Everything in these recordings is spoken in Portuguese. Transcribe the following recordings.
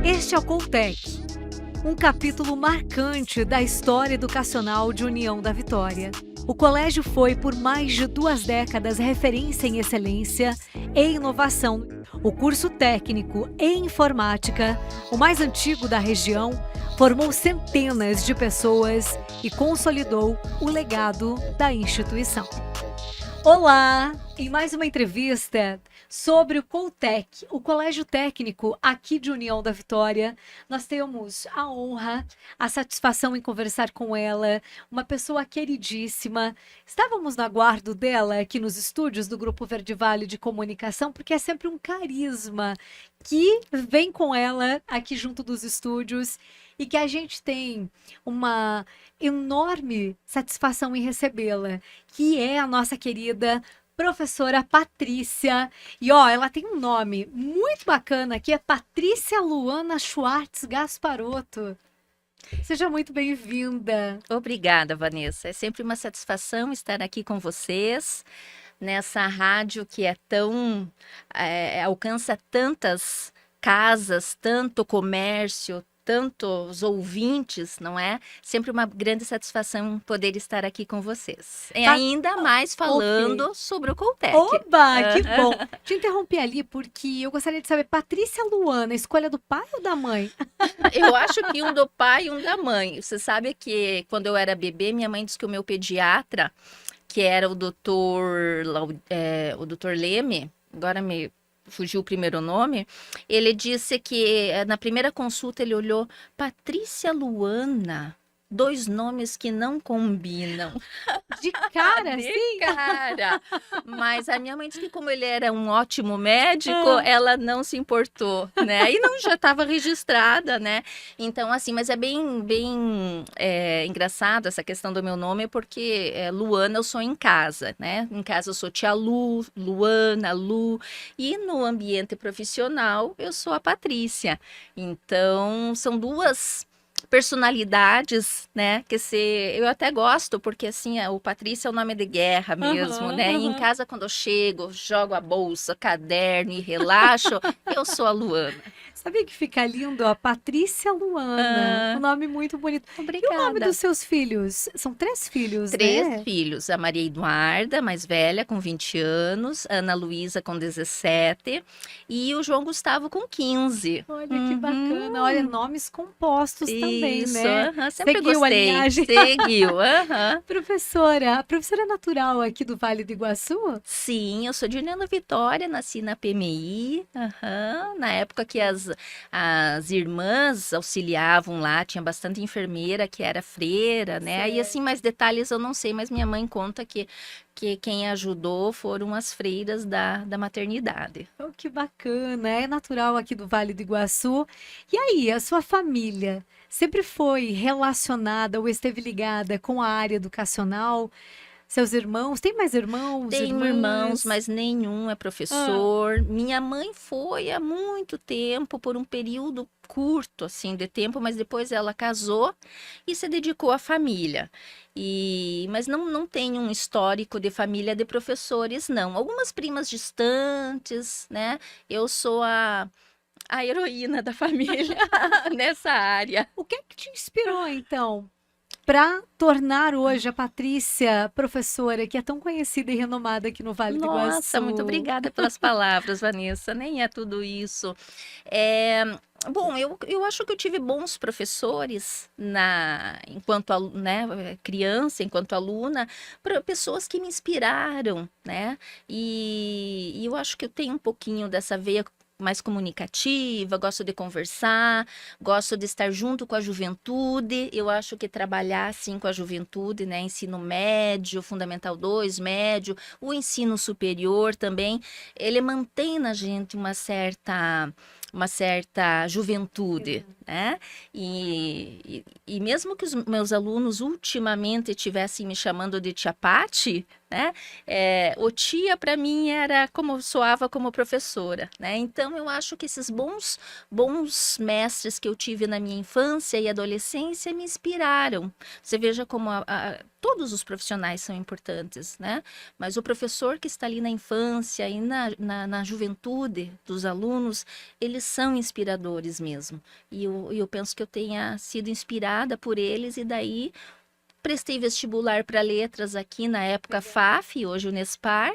Este é o Coltec, um capítulo marcante da história educacional de União da Vitória. O colégio foi, por mais de 2 décadas, referência em excelência e inovação. O curso técnico em informática, o mais antigo da região, formou centenas de pessoas e consolidou o legado da instituição. Olá! Em mais uma entrevista sobre o Coltec, o Colégio Técnico aqui de União da Vitória, nós temos a honra, a satisfação em conversar com ela, uma pessoa queridíssima. Estávamos no aguardo dela aqui nos estúdios do Grupo Verde Vale de Comunicação, porque é sempre um carisma que vem com ela aqui junto dos estúdios e que a gente tem uma enorme satisfação em recebê-la, que é a nossa querida professora Patrícia. E ó, ela tem um nome muito bacana, que é Patrícia Luana Schwartz Gasparotto. Seja muito bem-vinda. Obrigada, Vanessa. É sempre uma satisfação estar aqui com vocês, nessa rádio que é tão... alcança tantas casas, tanto comércio, tantos ouvintes, não é? Sempre uma grande satisfação poder estar aqui com vocês. E ainda mais falando sobre o Coltec. Oba, que bom! Te interrompi ali porque eu gostaria de saber, Patrícia Luana, escolha do pai ou da mãe? Eu acho que um do pai e um da mãe. Você sabe que quando eu era bebê, minha mãe disse que o meu pediatra, que era o doutor Leme, agora me fugiu o primeiro nome, ele disse que na primeira consulta ele olhou Patrícia Luana, 2 nomes que não combinam. De cara, De sim? cara! Mas a minha mãe disse que como ele era um ótimo médico, ela não se importou, né? E não já estava registrada, né? Então, assim, mas é bem engraçado essa questão do meu nome, porque Luana eu sou em casa, né? Em casa eu sou tia Lu, Luana, Lu, e no ambiente profissional eu sou a Patrícia. Então, são 2 personalidades, né, eu até gosto, porque assim, o Patrícia é o nome de guerra mesmo, né, e em casa quando eu chego, jogo a bolsa, caderno e relaxo, eu sou a Luana. Sabia que fica lindo? A Patrícia Luana, um nome muito bonito. Obrigada. E o nome dos seus filhos? São 3 filhos, 3 né? filhos, a Maria Eduarda, mais velha, com 20 anos, a Ana Luísa com 17 e o João Gustavo com 15. Olha que bacana, olha, nomes compostos também, Isso, né? sempre Seguiu a gostei, linhagem. seguiu. Professora, a professora natural aqui do Vale do Iguaçu? Sim, eu sou de União da Vitória, nasci na PMI, na época que as irmãs auxiliavam lá, tinha bastante enfermeira que era freira, né? Certo. E assim, mais detalhes eu não sei, mas minha mãe conta que quem ajudou foram as freiras da maternidade. Oh, que bacana, é natural aqui do Vale do Iguaçu. E aí, a sua família sempre foi relacionada ou esteve ligada com a área educacional? Seus irmãos, tem mais irmãos, Tenho irmãs? irmãos, mas nenhum é professor. Minha mãe foi há muito tempo, por um período curto assim de tempo, mas depois ela casou e se dedicou à família. Mas não tem um histórico de família de professores, não. Algumas primas distantes, né? Eu sou a heroína da família nessa área. O que é que te inspirou, então, para tornar hoje a Patrícia professora, que é tão conhecida e renomada aqui no Vale do Iguaçu? Nossa, muito obrigada pelas palavras, Vanessa. Nem é tudo isso. Bom, eu acho que eu tive bons professores enquanto criança, enquanto aluna, pessoas que me inspiraram, né? E eu acho que eu tenho um pouquinho dessa veia mais comunicativa, gosto de conversar, gosto de estar junto com a juventude. Eu acho que trabalhar assim com a juventude, né, ensino médio, fundamental 2, médio, o ensino superior também, ele mantém na gente uma certa juventude, né? E mesmo que os meus alunos ultimamente estivessem me chamando de tia Pati, né? O tia, para mim, era como soava como professora, né? Então, eu acho que esses bons mestres que eu tive na minha infância e adolescência me inspiraram. Você veja como todos os profissionais são importantes, né? Mas o professor que está ali na infância e na juventude dos alunos, eles são inspiradores mesmo. E eu penso que eu tenha sido inspirada por eles, e daí prestei vestibular para letras aqui na época FAF, hoje Unespar,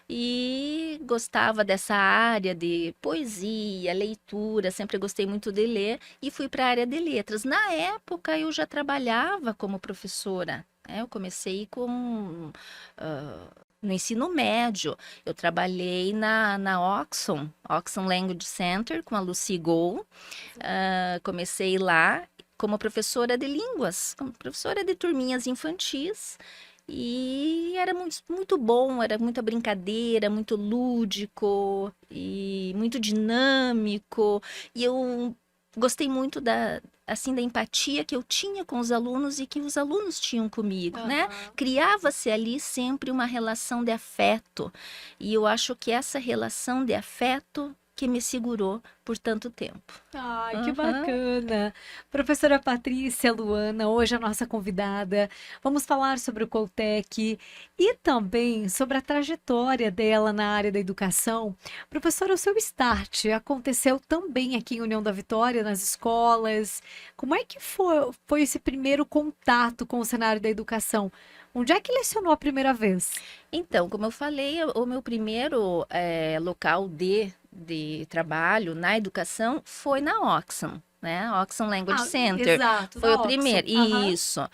e gostava dessa área de poesia, leitura, sempre gostei muito de ler, e fui para a área de letras. Na época eu já trabalhava como professora, né? Eu comecei no ensino médio. Eu trabalhei na Oxon Language Center, com a Lucy Go. Comecei lá como professora de línguas, como professora de turminhas infantis. E era muito bom, era muita brincadeira, muito lúdico e muito dinâmico. E eu gostei muito assim, da empatia que eu tinha com os alunos e que os alunos tinham comigo, né? Criava-se ali sempre uma relação de afeto. E eu acho que essa relação de afeto que me segurou por tanto tempo. Ai, que bacana! Professora Patrícia Luana, hoje a nossa convidada. Vamos falar sobre o Coltec e também sobre a trajetória dela na área da educação. Professora, o seu start aconteceu também aqui em União da Vitória, nas escolas. Como é que foi esse primeiro contato com o cenário da educação? Onde é que lecionou a primeira vez? Então, como eu falei, o meu primeiro local de trabalho na educação foi na Oxon, né? Oxon Language Center. Exato, Foi na o primeiro. Oxon. Isso.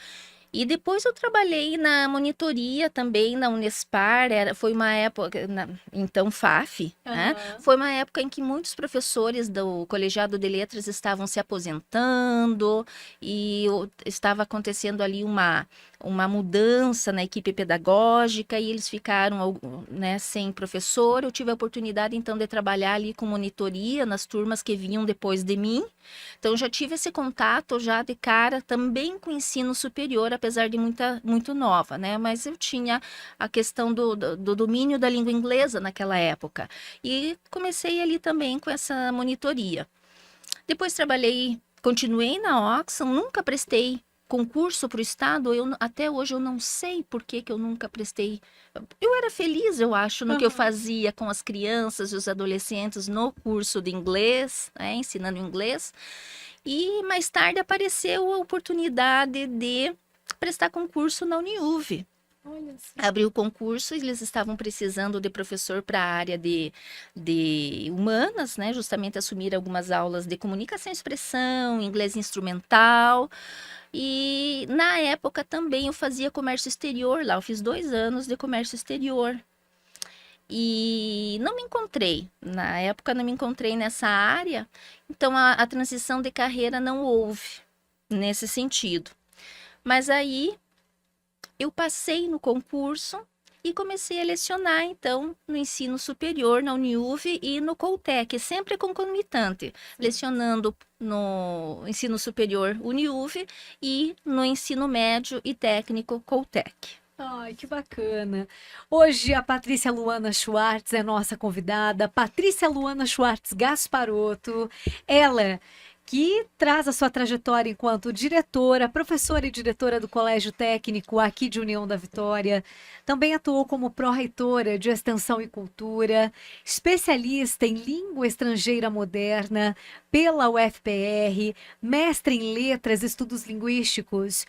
E depois eu trabalhei na monitoria também, na Unespar, foi uma época, então FAF, né? Foi uma época em que muitos professores do Colegiado de Letras estavam se aposentando e estava acontecendo ali uma mudança na equipe pedagógica, e eles ficaram, né, sem professor. Eu tive a oportunidade então de trabalhar ali com monitoria nas turmas que vinham depois de mim. Então já tive esse contato já de cara também com o ensino superior, apesar de muito nova, né? Mas eu tinha a questão do domínio da língua inglesa naquela época. E comecei ali também com essa monitoria. Depois continuei na Oxon, nunca prestei concurso para o estado. Até hoje eu não sei por que eu nunca prestei. Eu era feliz, eu acho, no que eu fazia com as crianças e os adolescentes no curso de inglês, né, ensinando inglês. E mais tarde apareceu a oportunidade de prestar concurso na Uniuv. Abriu o concurso e eles estavam precisando de professor para a área de humanas, né? Justamente assumir algumas aulas de comunicação e expressão, inglês instrumental. E na época também eu fazia comércio exterior lá. Eu fiz 2 anos de comércio exterior. E não me encontrei, na época não me encontrei nessa área, então a transição de carreira não houve nesse sentido. Mas aí eu passei no concurso e comecei a lecionar, então, no ensino superior, na Uniuv e no Coltec, sempre concomitante, lecionando no ensino superior Uniuv e no ensino médio e técnico Coltec. Ai, que bacana. Hoje a Patrícia Luana Schwartz é nossa convidada. Patrícia Luana Schwartz Gasparotto, ela que traz a sua trajetória enquanto diretora, professora e diretora do Colégio Técnico aqui de União da Vitória. Também atuou como pró-reitora de Extensão e Cultura, especialista em língua estrangeira moderna pela UFPR, mestre em letras e estudos linguísticos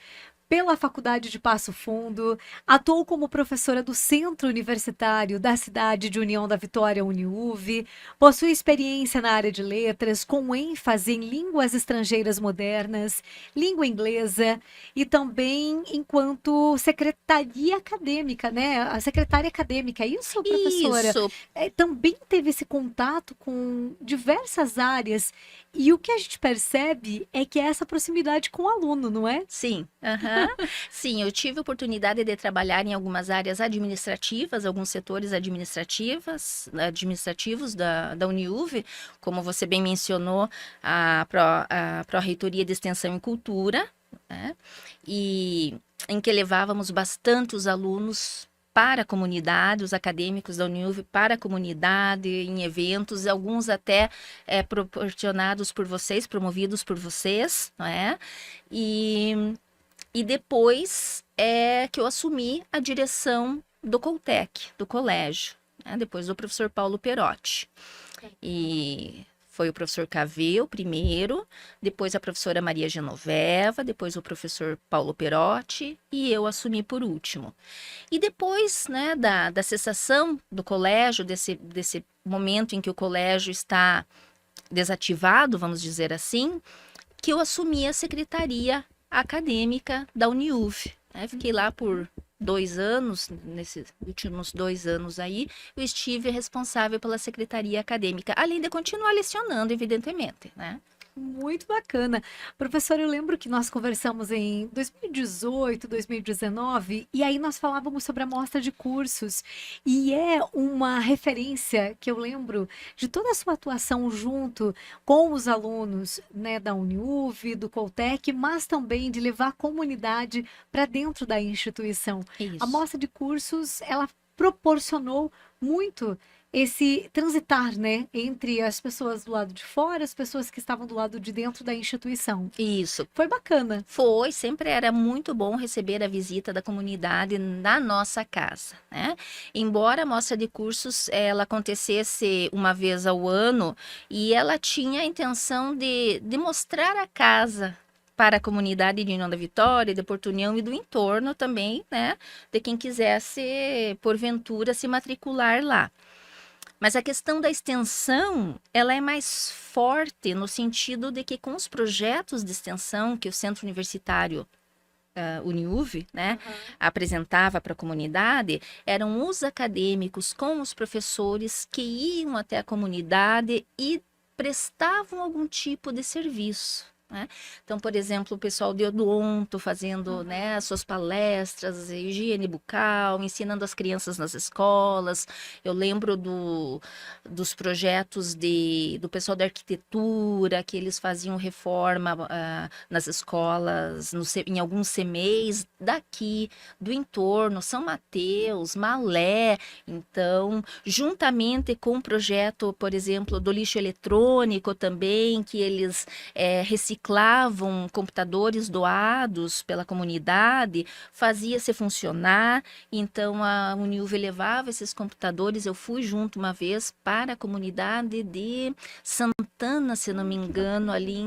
pela Faculdade de Passo Fundo, atuou como professora do Centro Universitário da cidade de União da Vitória, Uniuv, possui experiência na área de letras, com ênfase em línguas estrangeiras modernas, língua inglesa, e também enquanto secretaria acadêmica, né? A secretária acadêmica, é isso, professora? Isso. Também teve esse contato com diversas áreas, e o que a gente percebe é que é essa proximidade com o aluno, não é? Sim, sim, eu tive a oportunidade de trabalhar em algumas áreas administrativas, alguns setores administrativos da Uniuv, como você bem mencionou, a Pró-Reitoria de Extensão e Cultura, né? E em que levávamos bastante os alunos para a comunidade, os acadêmicos da Uniuv para a comunidade, em eventos, alguns até proporcionados por vocês, promovidos por vocês, não é? E depois é que eu assumi a direção do Coltec, do colégio, né? Depois do professor Paulo Perotti. E foi o professor Cavê, o primeiro, depois a professora Maria Genoveva, depois o professor Paulo Perotti e eu assumi por último. E depois, né, da cessação do colégio, desse momento em que o colégio está desativado, vamos dizer assim, que eu assumi a secretaria acadêmica da Uniuv. Né? Fiquei lá por 2 anos, nesses últimos 2 anos aí, eu estive responsável pela secretaria acadêmica, além de continuar lecionando, evidentemente, né? Muito bacana. Professor, eu lembro que nós conversamos em 2018, 2019, e aí nós falávamos sobre a mostra de cursos. E é uma referência que eu lembro de toda a sua atuação junto com os alunos, né, da Uniuv, do Coltec, mas também de levar a comunidade para dentro da instituição. Isso. A mostra de cursos, ela proporcionou muito esse transitar, né, entre as pessoas do lado de fora, as pessoas que estavam do lado de dentro da instituição. Isso. Foi bacana. Foi, sempre era muito bom receber a visita da comunidade na nossa casa, né? Embora a mostra de cursos ela acontecesse uma vez ao ano e ela tinha a intenção de mostrar a casa para a comunidade de União da Vitória, de Porto União e do entorno também, né? De quem quisesse, porventura, se matricular lá. Mas a questão da extensão, ela é mais forte no sentido de que com os projetos de extensão que o Centro Universitário Uniuv, né, apresentava para a comunidade, eram os acadêmicos com os professores que iam até a comunidade e prestavam algum tipo de serviço. Né? Então, por exemplo, o pessoal de odonto fazendo né, as suas palestras, higiene bucal, ensinando as crianças nas escolas. Eu lembro dos projetos do pessoal da arquitetura, que eles faziam reforma nas escolas, em alguns CMEs daqui, do entorno, São Mateus, Malé. Então, juntamente com o projeto, por exemplo, do lixo eletrônico também, que eles reciclavam computadores doados pela comunidade, fazia-se funcionar. Então a Uniuv levava esses computadores. Eu fui junto uma vez para a comunidade de Santana, se não me engano, ali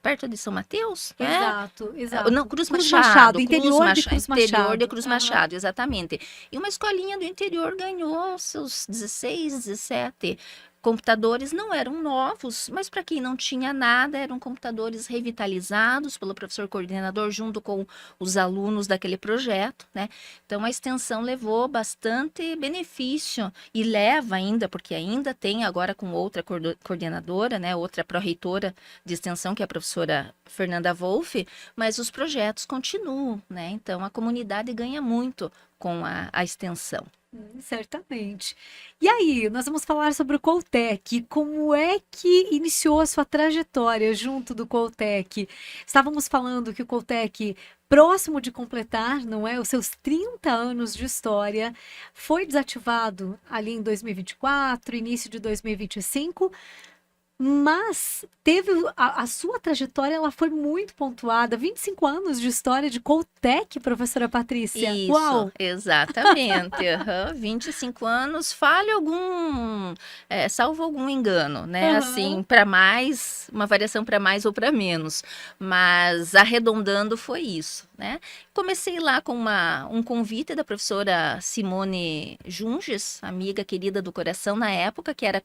perto de São Mateus, né? Exato, exato. Não, Cruz Machado, interior de Cruz Machado. Interior de Cruz Machado, exatamente. E uma escolinha do interior ganhou seus 16, 17 computadores. Não eram novos, mas para quem não tinha nada, eram computadores revitalizados pelo professor coordenador junto com os alunos daquele projeto, né? Então a extensão levou bastante benefício e leva ainda, porque ainda tem agora com outra coordenadora, né? Outra pró-reitora de extensão, que é a professora Fernanda Wolff, mas os projetos continuam, né? Então a comunidade ganha muito com a extensão. Certamente. E aí, nós vamos falar sobre o Coltec. Como é que iniciou a sua trajetória junto do Coltec? Estávamos falando que o Coltec, próximo de completar, não é, os seus 30 anos de história, foi desativado ali em 2024, início de 2025. Mas teve a sua trajetória, ela foi muito pontuada. 25 anos de história de Coltec, professora Patrícia. Isso, Uau! Exatamente. 25 anos, salvo algum engano, né? Assim, para mais, uma variação para mais ou para menos. Mas arredondando foi isso, né? Comecei lá com um convite da professora Simone Junges, amiga querida do coração na época, que era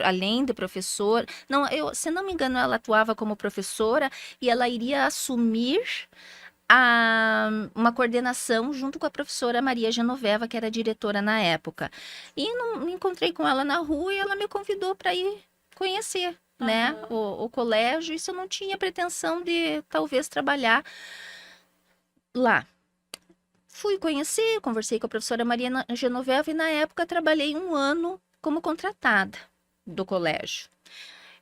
além de professora. Não, se não me engano, ela atuava como professora e ela iria assumir uma coordenação junto com a professora Maria Genoveva, que era diretora na época. E me encontrei com ela na rua e ela me convidou para ir conhecer, né, o colégio. Isso eu não tinha pretensão de talvez trabalhar lá. Fui conhecer, conversei com a professora Maria Genoveva e na época trabalhei 1 ano como contratada do colégio.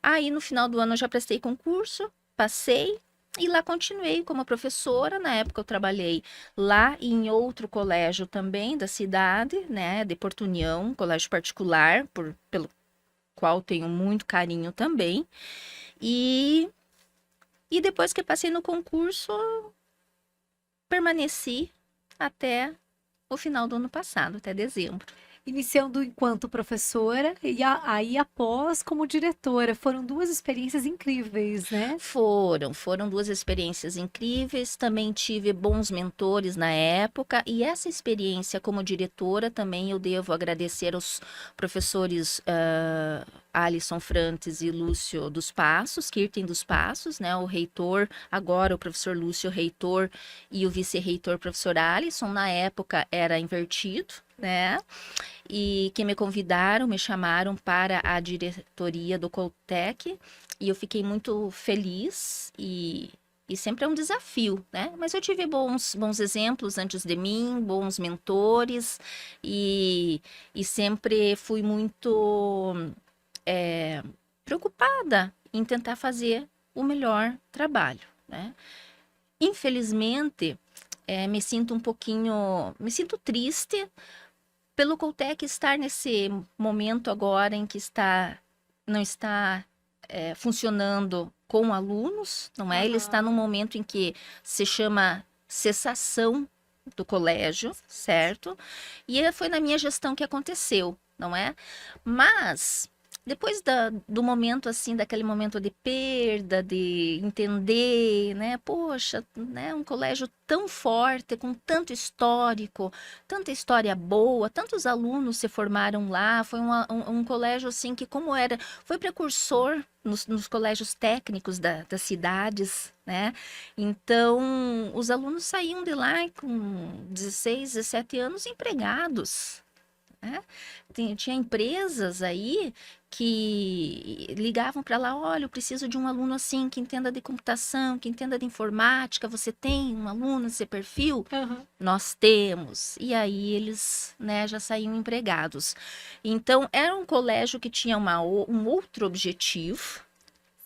Aí no final do ano eu já prestei concurso, passei E lá continuei como professora. Na época eu trabalhei lá e em outro colégio também da cidade, né, de Porto União, colégio particular, pelo qual tenho muito carinho também. E, e depois que passei no concurso, permaneci até o final do ano passado, até dezembro. Iniciando enquanto professora e aí após como diretora. Foram duas experiências incríveis, né? Foram duas experiências incríveis. Também tive bons mentores na época, e essa experiência como diretora também eu devo agradecer aos professores Alisson Frantes e Lúcio dos Passos, Kirten dos Passos, né? O reitor, agora o professor Lúcio, reitor, e o vice-reitor, professor Alisson. Na época era invertido, né? E que me convidaram, me chamaram para a diretoria do Coltec, e eu fiquei muito feliz, e sempre é um desafio, né? Mas eu tive bons exemplos antes de mim, bons mentores, e sempre fui muito preocupada em tentar fazer o melhor trabalho, né? Infelizmente, me sinto triste pelo Coltec estar nesse momento agora em que não está funcionando com alunos, não é? Ele está num momento em que se chama cessação do colégio, certo? E foi na minha gestão que aconteceu, não é? Mas depois do momento assim, daquele momento de perda, de entender, né? Poxa, né? Um colégio tão forte, com tanto histórico, tanta história boa, tantos alunos se formaram lá. Foi um colégio assim que foi precursor nos colégios técnicos das cidades, né? Então, os alunos saíam de lá com 16, 17 anos empregados, né? Tinha empresas aí que ligavam para lá: olha, eu preciso de um aluno assim, que entenda de computação, que entenda de informática, você tem um aluno nesse perfil? Uhum. Nós temos. E aí eles, né, já saíam empregados. Então, era um colégio que tinha um outro objetivo,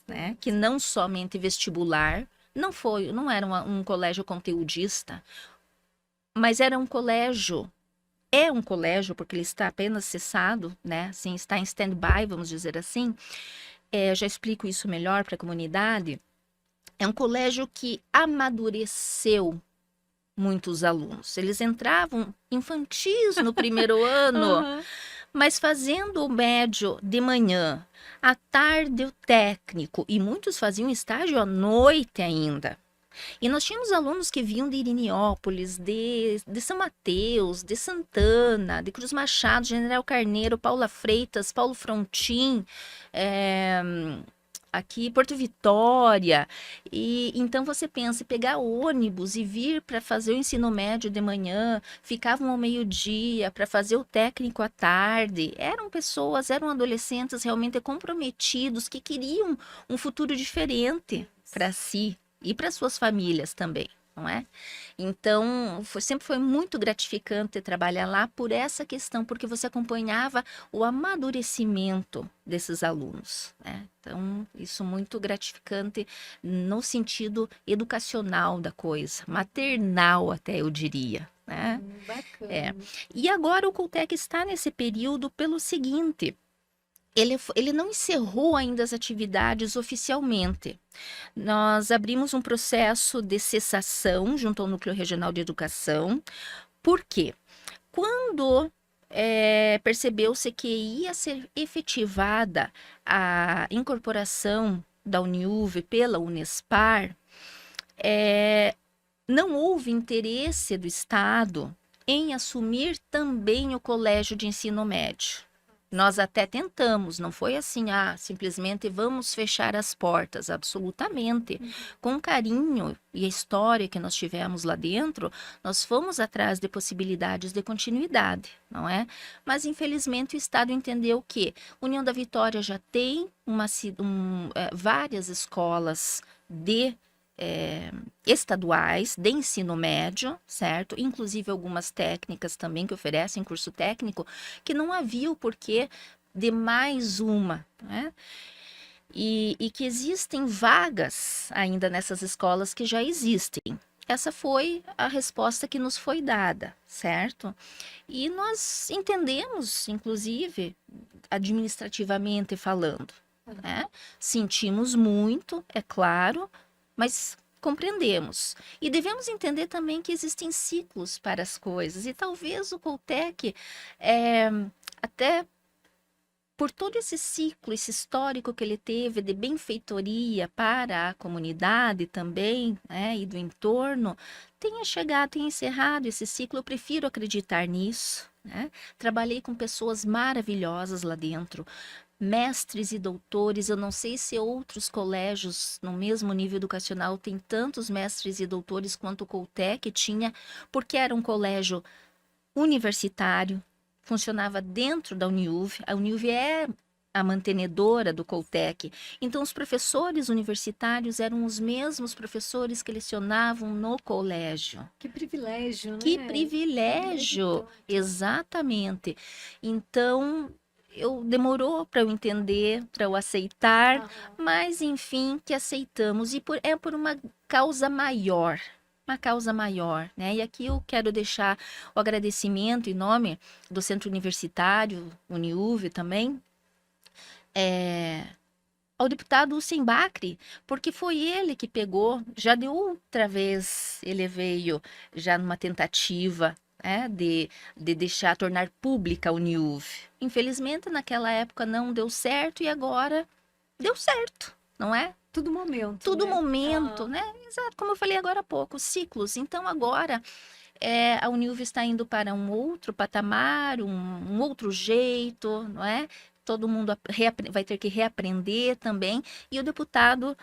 né, que não somente vestibular, não era um colégio conteudista, mas era um colégio. É um colégio, porque ele está apenas cessado, né? Assim, está em stand-by, vamos dizer assim. Já explico isso melhor para a comunidade. É um colégio que amadureceu muitos alunos. Eles entravam infantis no primeiro ano, Uhum. mas fazendo o médio de manhã, à tarde o técnico, e muitos faziam estágio à noite ainda. E nós tínhamos alunos que vinham de Iriniópolis, de São Mateus, de Santana, de Cruz Machado, General Carneiro, Paula Freitas, Paulo Frontin, aqui Porto Vitória. E então você pensa em pegar ônibus e vir para fazer o ensino médio de manhã, ficavam ao meio-dia para fazer o técnico à tarde. Eram adolescentes realmente comprometidos, que queriam um futuro diferente para si e para suas famílias também, não é? Então, sempre foi muito gratificante trabalhar lá por essa questão, porque você acompanhava o amadurecimento desses alunos, né? Então, isso muito gratificante no sentido educacional da coisa, maternal até eu diria, né? Bacana. E agora o Coltec está nesse período pelo seguinte: ele não encerrou ainda as atividades oficialmente. Nós abrimos um processo de cessação junto ao Núcleo Regional de Educação. Por quê? Quando percebeu-se que ia ser efetivada a incorporação da Uniuv pela Unespar, não houve interesse do Estado em assumir também o colégio de ensino médio. Nós até tentamos, não foi assim, simplesmente vamos fechar as portas, absolutamente. Com o carinho e a história que nós tivemos lá dentro, nós fomos atrás de possibilidades de continuidade, não é? Mas, infelizmente, o Estado entendeu que União da Vitória já tem várias escolas estaduais de ensino médio, certo? Inclusive algumas técnicas também que oferecem curso técnico, que não havia o porquê de mais uma, né? e que existem vagas ainda nessas escolas que já existem. Essa foi a resposta que nos foi dada, certo? E nós entendemos, inclusive, administrativamente falando, né? Sentimos muito, é claro, mas compreendemos. E devemos entender também que existem ciclos para as coisas. E talvez o Coltec, até por todo esse ciclo, esse histórico que ele teve de benfeitoria para a comunidade também, né, e do entorno, tenha chegado, tenha encerrado esse ciclo. Eu prefiro acreditar nisso, né? Trabalhei com pessoas maravilhosas lá dentro, mestres e doutores. Eu não sei se outros colégios no mesmo nível educacional têm tantos mestres e doutores quanto o Coltec tinha, porque era um colégio universitário, funcionava dentro da Uniuv. A Uniuv é a mantenedora do Coltec. Então, os professores universitários eram os mesmos professores que lecionavam no colégio. Que privilégio, Que né? privilégio! Exatamente. Então, demorou para eu entender, para eu aceitar, mas enfim, que aceitamos. E é por uma causa maior. Uma causa maior, né? E aqui eu quero deixar o agradecimento em nome do Centro Universitário, Uniuv também, ao deputado Hussein Bacri, porque foi ele que pegou, já de outra vez ele veio já numa tentativa, né, de tornar pública a Uniuv. Infelizmente, naquela época não deu certo e agora deu certo, não é? Tudo momento, Tudo né? momento, né? Exato, como eu falei agora há pouco, ciclos. Então, agora a Uniuv está indo para um outro patamar, um outro jeito, não é? Todo mundo vai ter que reaprender também. E o deputado,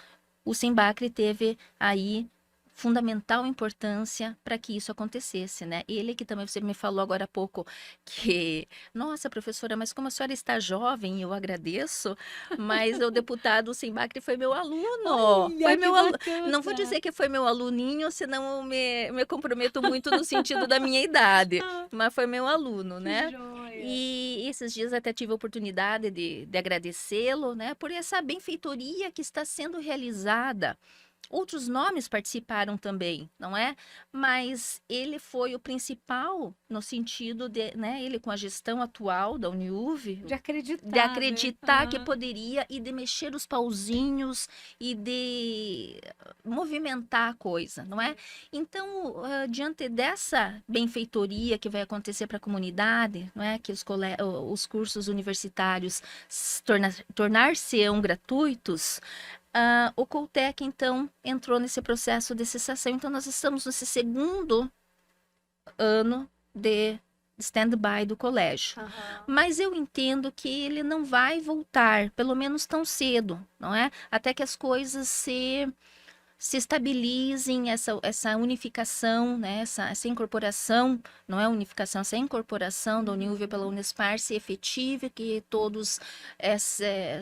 o Bacri, teve aí fundamental importância para que isso acontecesse, né? Ele que também, você me falou agora há pouco que, nossa, professora, mas como a senhora está jovem, eu agradeço, mas o deputado Bacri foi meu aluno. Olha, Foi que meu aluno. bacana. Não vou dizer que foi meu aluninho, senão eu me comprometo muito no sentido da minha idade, mas foi meu aluno, né? Que joia. E esses dias até tive a oportunidade de agradecê-lo, né, por essa benfeitoria que está sendo realizada. Outros nomes participaram também, não é? Mas ele foi o principal no sentido de, né, ele com a gestão atual da Uniuv, De acreditar, de acreditar né? que poderia e de mexer os pauzinhos e de movimentar a coisa, não é? Então, diante dessa benfeitoria que vai acontecer para a comunidade, não é? Que os cursos universitários tornar-se-ão gratuitos, o Coltec, então, entrou nesse processo de cessação. Então, nós estamos nesse segundo ano de stand-by do colégio. Mas eu entendo que ele não vai voltar, pelo menos tão cedo, não é? Até que as coisas se estabilizem, essa unificação, né? essa incorporação, não é unificação, essa incorporação da Uniuv pela Unespar se efetive, que todos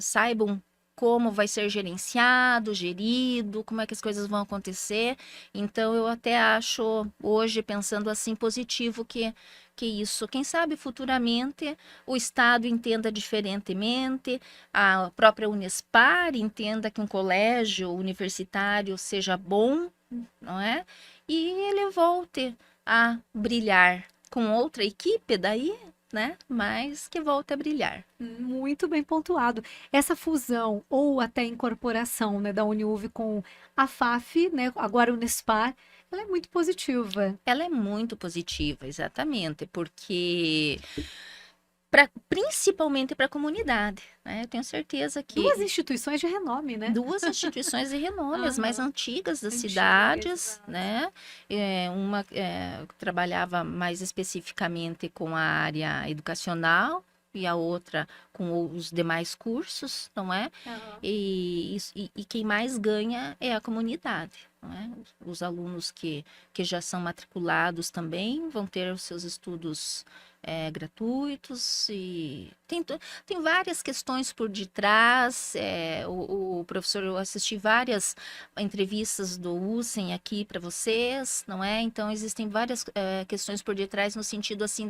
saibam como vai ser gerenciado, gerido, como é que as coisas vão acontecer. Então, eu até acho, hoje, pensando assim, positivo que isso, quem sabe futuramente o Estado entenda diferentemente, a própria Unespar entenda que um colégio universitário seja bom, não é? E ele volte a brilhar com outra equipe daí, né? Mas que volte a brilhar. Muito bem pontuado. Essa fusão ou até incorporação, né, da Uniuv com a FAF, né, agora a Unespar, ela é muito positiva. Ela é muito positiva, exatamente, porque principalmente para a comunidade, né? Eu tenho certeza que Duas instituições de renome, né? duas instituições de renome, as mais antigas das Antigas, cidades, exato. né? Uma trabalhava mais especificamente com a área educacional e a outra com os demais cursos, não é? E quem mais ganha é a comunidade, não é? Os alunos que já são matriculados também vão ter os seus estudos gratuitos, e tem várias questões por detrás. O professor, eu assisti várias entrevistas do Hussein aqui para vocês, não é? Então existem várias questões por detrás no sentido assim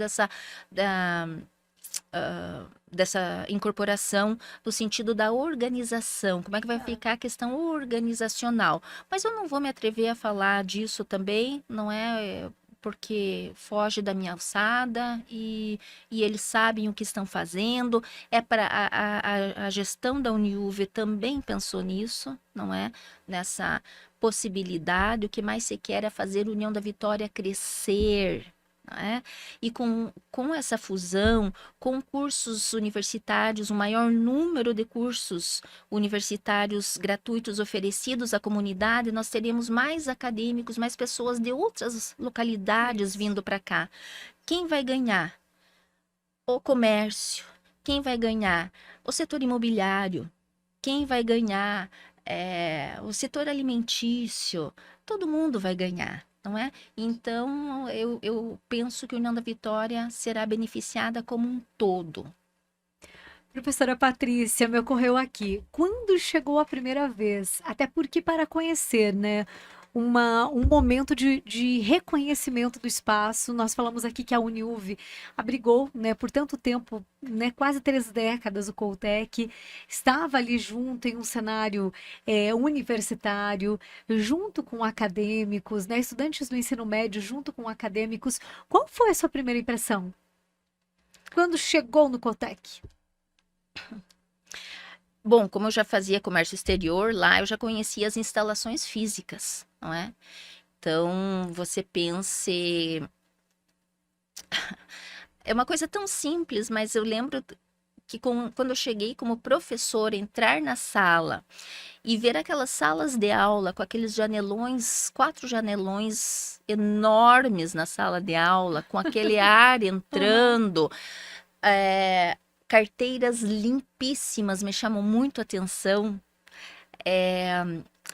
dessa incorporação no sentido da organização, como é que vai ficar a questão organizacional. Mas eu não vou me atrever a falar disso também, não é porque foge da minha alçada e eles sabem o que estão fazendo. É para a gestão da Uniuv também pensou nisso, não é? Nessa possibilidade, o que mais se quer é fazer a União da Vitória crescer. Não é? E com essa fusão, com cursos universitários, um maior número de cursos universitários gratuitos oferecidos à comunidade, nós teremos mais acadêmicos, mais pessoas de outras localidades vindo para cá. Quem vai ganhar? O comércio. Quem vai ganhar? O setor imobiliário. Quem vai ganhar? O setor alimentício. Todo mundo vai ganhar. Não é? Então, eu penso que a União da Vitória será beneficiada como um todo. Professora Patrícia, me ocorreu aqui, quando chegou a primeira vez, até porque para conhecer, né, um momento de reconhecimento do espaço, nós falamos aqui que a Uniuv abrigou, né, por tanto tempo, né, quase 3 décadas o Coltec, estava ali junto em um cenário universitário, junto com acadêmicos, né, estudantes do ensino médio junto com acadêmicos. Qual foi a sua primeira impressão quando chegou no Coltec? Bom, como eu já fazia comércio exterior, lá eu já conhecia as instalações físicas, não é? Então, você pense. É uma coisa tão simples, mas eu lembro que quando eu cheguei como professora, entrar na sala e ver aquelas salas de aula com aqueles janelões, 4 janelões enormes na sala de aula, com aquele ar entrando. Carteiras limpíssimas me chamam muito a atenção,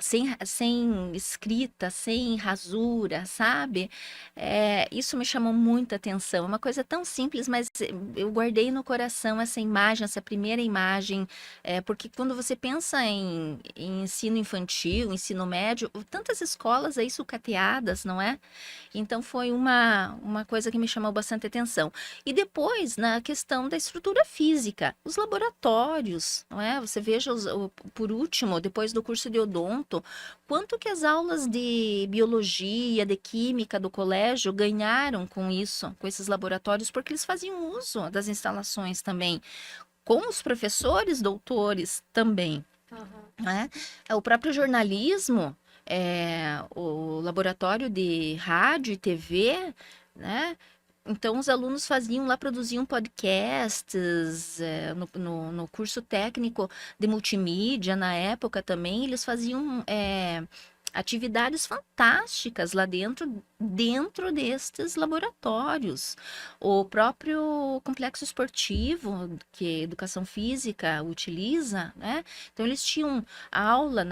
sem escrita, sem rasura, sabe? Isso me chamou muita atenção. É uma coisa tão simples, mas eu guardei no coração essa imagem, essa primeira imagem, porque quando você pensa em ensino infantil, ensino médio, tantas escolas aí sucateadas, não é? Então foi uma coisa que me chamou bastante atenção. E depois, na questão da estrutura física, os laboratórios, não é? Você veja, por último, depois do curso de odonto, quanto que as aulas de biologia, de química do colégio ganharam com isso, com esses laboratórios, porque eles faziam uso das instalações também, com os professores, doutores também. Né? O próprio jornalismo, o laboratório de rádio e TV, né? Então, os alunos faziam lá, produziam podcasts, no curso técnico de multimídia, na época também, eles faziam atividades fantásticas lá dentro destes laboratórios. O próprio complexo esportivo que a educação física utiliza, né? Então, eles tinham aula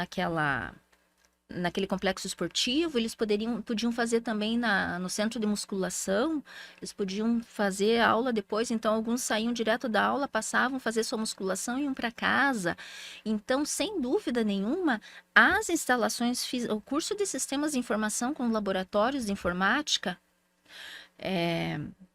naquele complexo esportivo, eles podiam fazer também no centro de musculação, eles podiam fazer aula depois, então alguns saíam direto da aula, passavam, fazer sua musculação e iam para casa. Então, sem dúvida nenhuma, as instalações, o curso de sistemas de informação com laboratórios de informática,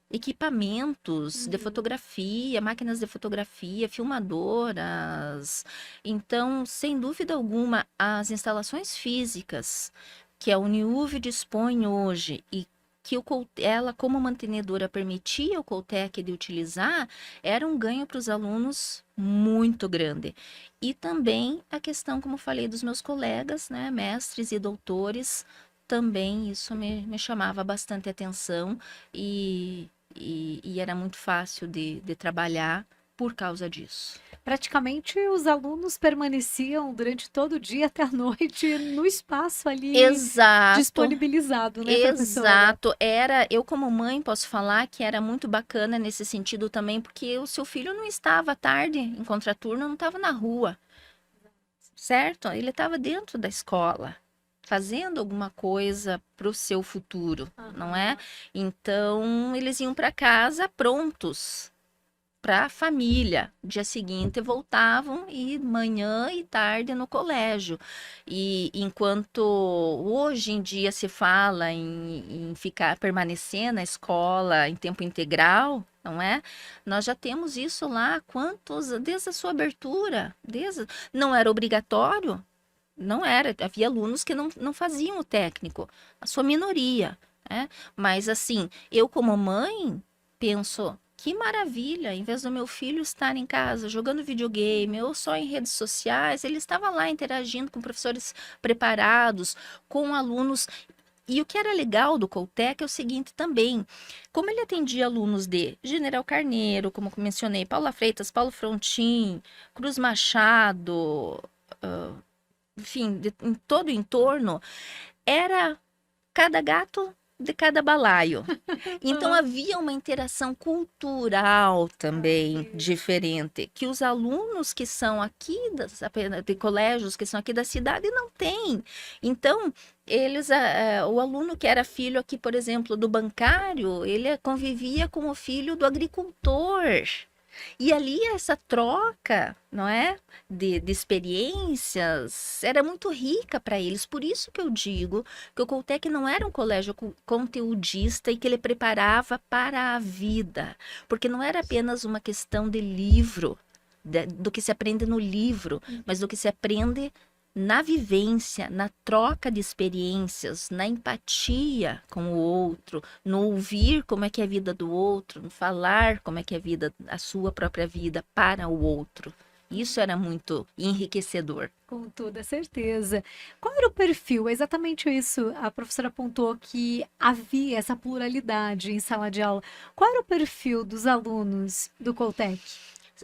equipamentos de fotografia, máquinas de fotografia, filmadoras. Então, sem dúvida alguma, as instalações físicas que a Uniuv dispõe hoje e que ela, como mantenedora, permitia o Coltec de utilizar, era um ganho para os alunos muito grande. E também a questão, como falei, dos meus colegas, né, mestres e doutores, também isso me chamava bastante atenção e era muito fácil de trabalhar por causa disso. Praticamente os alunos permaneciam durante todo o dia até a noite no espaço ali Exato, disponibilizado, né, professora? exato. Eu como mãe posso falar que era muito bacana nesse sentido também, porque o seu filho não estava à tarde em contraturno, não estava na rua, certo? Ele estava dentro da escola, fazendo alguma coisa para o seu futuro, não é? Então, eles iam para casa prontos para a família. Dia seguinte voltavam e manhã e tarde no colégio. E enquanto hoje em dia se fala em ficar, permanecer na escola em tempo integral, não é? Nós já temos isso lá há quantos, desde a sua abertura, não era obrigatório, não era, havia alunos que não faziam o técnico, a sua minoria, né? Mas assim, eu como mãe penso, que maravilha, em vez do meu filho estar em casa jogando videogame ou só em redes sociais, ele estava lá interagindo com professores preparados, com alunos. E o que era legal do Coltec é o seguinte também, como ele atendia alunos de General Carneiro, como eu mencionei, Paula Freitas, Paulo Frontin, Cruz Machado, enfim, em todo o entorno, era cada gato de cada balaio. Então havia uma interação cultural também diferente, que os alunos que são aqui de colégios que são aqui da cidade não têm. Então, eles, o aluno que era filho aqui, por exemplo, do bancário, ele convivia com o filho do agricultor. E ali essa troca, não é? De experiências era muito rica para eles. Por isso que eu digo que o Coltec não era um colégio conteudista e que ele preparava para a vida. Porque não era apenas uma questão de livro, do que se aprende no livro, mas do que se aprende na vivência, na troca de experiências, na empatia com o outro, no ouvir como é que é a vida do outro, no falar como é que é a vida, a sua própria vida para o outro. Isso era muito enriquecedor. Com toda certeza. Qual era o perfil? É exatamente isso. A professora apontou que havia essa pluralidade em sala de aula. Qual era o perfil dos alunos do Coltec?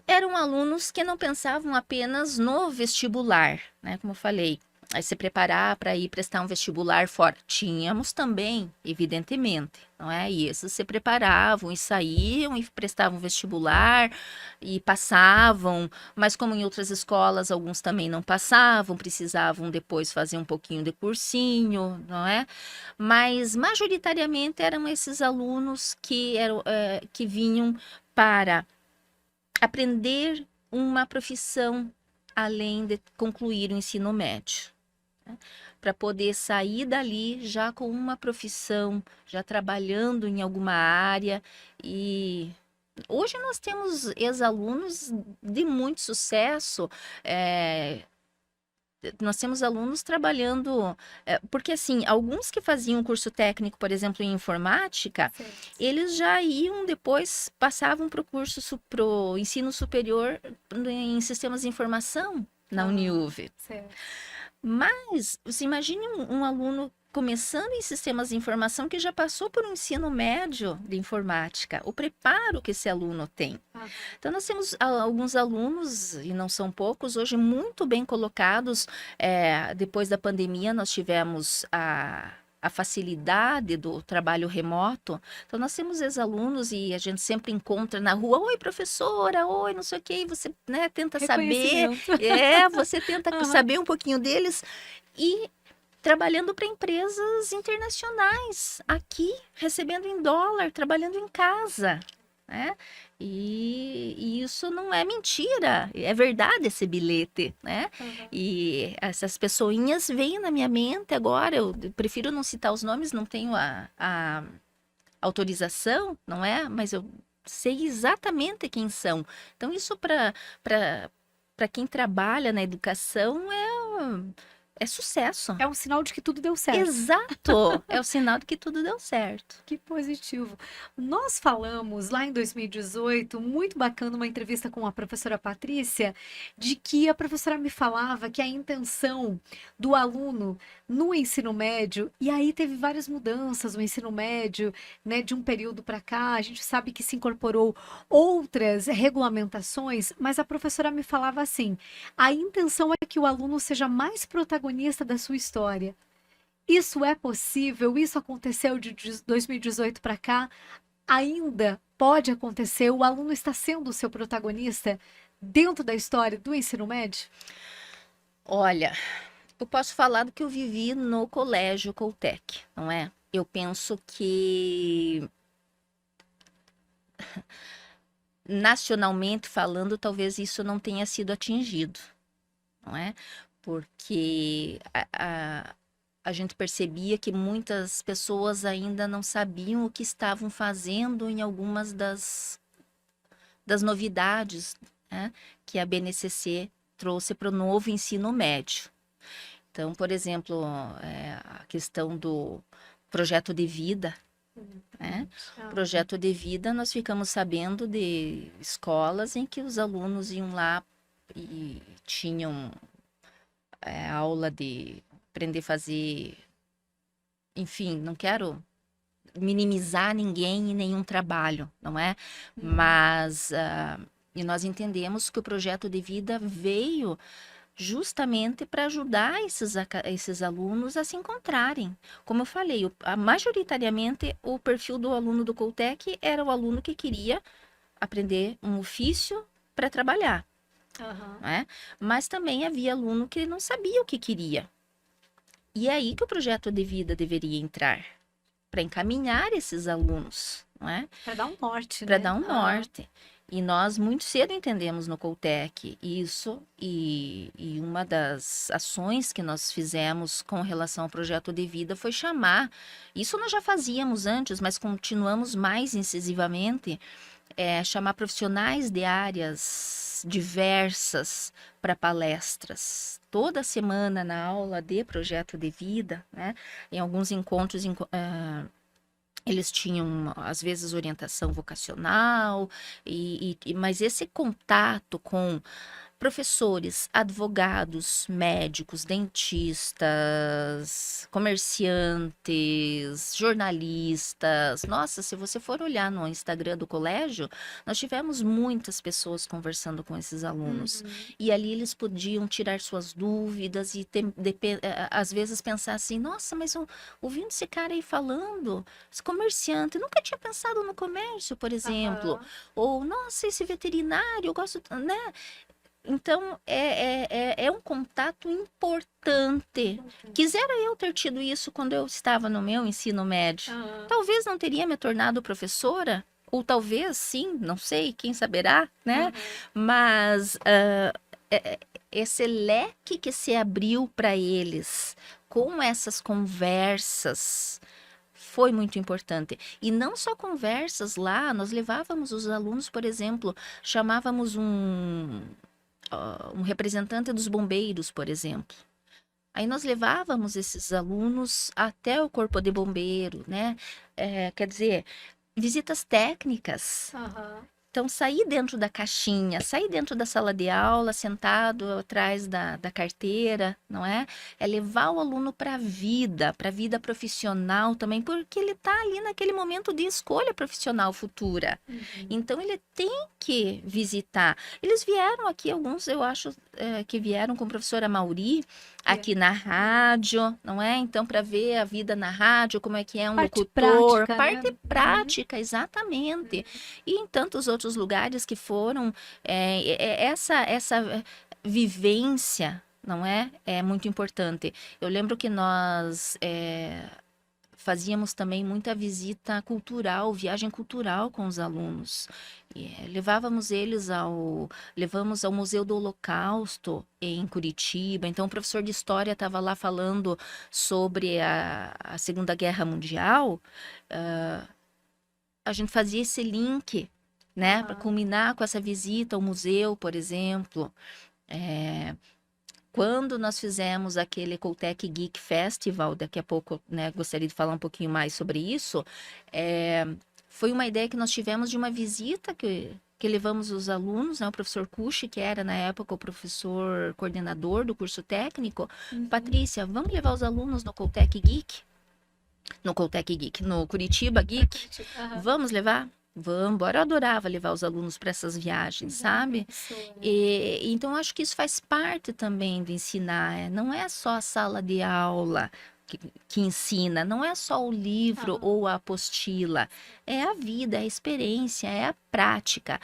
Eram alunos que não pensavam apenas no vestibular, né? Como eu falei, aí se preparar para ir prestar um vestibular fora. Tínhamos também, evidentemente, não é? E esses se preparavam e saíam e prestavam vestibular e passavam, mas como em outras escolas, alguns também não passavam, precisavam depois fazer um pouquinho de cursinho, não é? Mas majoritariamente eram esses alunos que vinham para aprender uma profissão além de concluir o ensino médio, né? Para poder sair dali já com uma profissão, já trabalhando em alguma área. E hoje nós temos ex-alunos de muito sucesso. Nós temos alunos trabalhando, porque assim, alguns que faziam curso técnico, por exemplo, em informática, eles já iam depois, passavam para o curso, para o ensino superior em sistemas de informação na Uniuv. Mas, você imagine um aluno começando em sistemas de informação que já passou por um ensino médio de informática, o preparo que esse aluno tem. Então, nós temos alguns alunos, e não são poucos, hoje muito bem colocados. Depois da pandemia, nós tivemos a facilidade do trabalho remoto. Então, nós temos ex-alunos e a gente sempre encontra na rua, oi, professora, oi, não sei o quê, e você, né, tenta saber, você tenta saber um pouquinho deles e trabalhando para empresas internacionais, aqui, recebendo em dólar, trabalhando em casa, né? E isso não é mentira, é verdade esse bilhete, né? E essas pessoinhas vêm na minha mente agora, eu prefiro não citar os nomes, não tenho a autorização, não é? Mas eu sei exatamente quem são. Então, isso para quem trabalha na educação é sucesso. É um sinal de que tudo deu certo. Exato! É o sinal de que tudo deu certo. Que positivo. Nós falamos lá em 2018, muito bacana, uma entrevista com a professora Patrícia, de que a professora me falava que a intenção do aluno no ensino médio, e aí teve várias mudanças no ensino médio, né, de um período para cá, a gente sabe que se incorporou outras regulamentações, mas a professora me falava assim, a intenção é que o aluno seja mais protagonista da sua história. Isso é possível? Isso aconteceu de 2018 para cá? Ainda pode acontecer? O aluno está sendo o seu protagonista dentro da história do ensino médio? Olha, eu posso falar do que eu vivi no colégio Coltec, não é? Eu penso que nacionalmente falando, talvez isso não tenha sido atingido, não é? Porque a gente percebia que muitas pessoas ainda não sabiam o que estavam fazendo em algumas das novidades, né, que a BNCC trouxe para o novo ensino médio. Então, por exemplo, a questão do projeto de vida, né? Projeto de vida, nós ficamos sabendo de escolas em que os alunos iam lá e tinham aula de aprender a fazer, enfim, não quero minimizar ninguém e nenhum trabalho, não é? Mas e nós entendemos que o projeto de vida veio justamente para ajudar esses alunos a se encontrarem. Como eu falei, majoritariamente o perfil do aluno do Coltec era o aluno que queria aprender um ofício para trabalhar, né? Mas também havia aluno que não sabia o que queria. E é aí que o projeto de vida deveria entrar, para encaminhar esses alunos, não é? Para dar um norte, Para né? dar um norte. E nós muito cedo entendemos no Coltec isso, e uma das ações que nós fizemos com relação ao projeto de vida foi chamar, isso nós já fazíamos antes, mas continuamos mais incisivamente, chamar profissionais de áreas diversas para palestras. Toda semana na aula de projeto de vida, né? Em alguns encontros, eles tinham, às vezes, orientação vocacional, mas esse contato com professores, advogados, médicos, dentistas, comerciantes, jornalistas. Nossa, se você for olhar no Instagram do colégio, nós tivemos muitas pessoas conversando com esses alunos. E ali eles podiam tirar suas dúvidas e às vezes pensar assim, nossa, mas ouvindo esse cara aí falando, esse comerciante, eu nunca tinha pensado no comércio, por exemplo. Ou, nossa, esse veterinário, eu gosto, né? Então, é um contato importante. Quisera eu ter tido isso quando eu estava no meu ensino médio. Talvez não teria me tornado professora, ou talvez sim, não sei, quem saberá, né? Mas esse leque que se abriu para eles com essas conversas foi muito importante. E não só conversas lá, nós levávamos os alunos, por exemplo, chamávamos um representante dos bombeiros, por exemplo. Aí nós levávamos esses alunos até o corpo de bombeiro, né? Quer dizer, visitas técnicas. Então, sair dentro da caixinha, sair dentro da sala de aula, sentado atrás da carteira, não é? É levar o aluno para a vida profissional também, porque ele está ali naquele momento de escolha profissional futura. Então, ele tem que visitar. Eles vieram aqui, alguns eu acho que vieram com a professora Mauri, aqui na rádio, não é? Então, para ver a vida na rádio, como é que é um locutor. Parte prática, exatamente. E em tantos outros lugares que foram, essa vivência, não é? É muito importante. Eu lembro que nós fazíamos também muita visita cultural, viagem cultural com os alunos. Levamos ao Museu do Holocausto em Curitiba. Então, o professor de História estava lá falando sobre a Segunda Guerra Mundial. A gente fazia esse link, né, para culminar com essa visita ao museu, por exemplo. Quando nós fizemos aquele Coltec Geek Festival, daqui a pouco, né, gostaria de falar um pouquinho mais sobre isso, foi uma ideia que nós tivemos de uma visita que levamos os alunos, né, o professor Cuxi, que era na época o professor coordenador do curso técnico. Patrícia, vamos levar os alunos no Coltec Geek? No Coltec Geek, no Curitiba Geek? Vamos levar? Vamos, eu adorava levar os alunos para essas viagens, sabe? Então, acho que isso faz parte também do ensinar. Não é só a sala de aula que ensina, não é só o livro ou a apostila. É a vida, é a experiência, é a prática.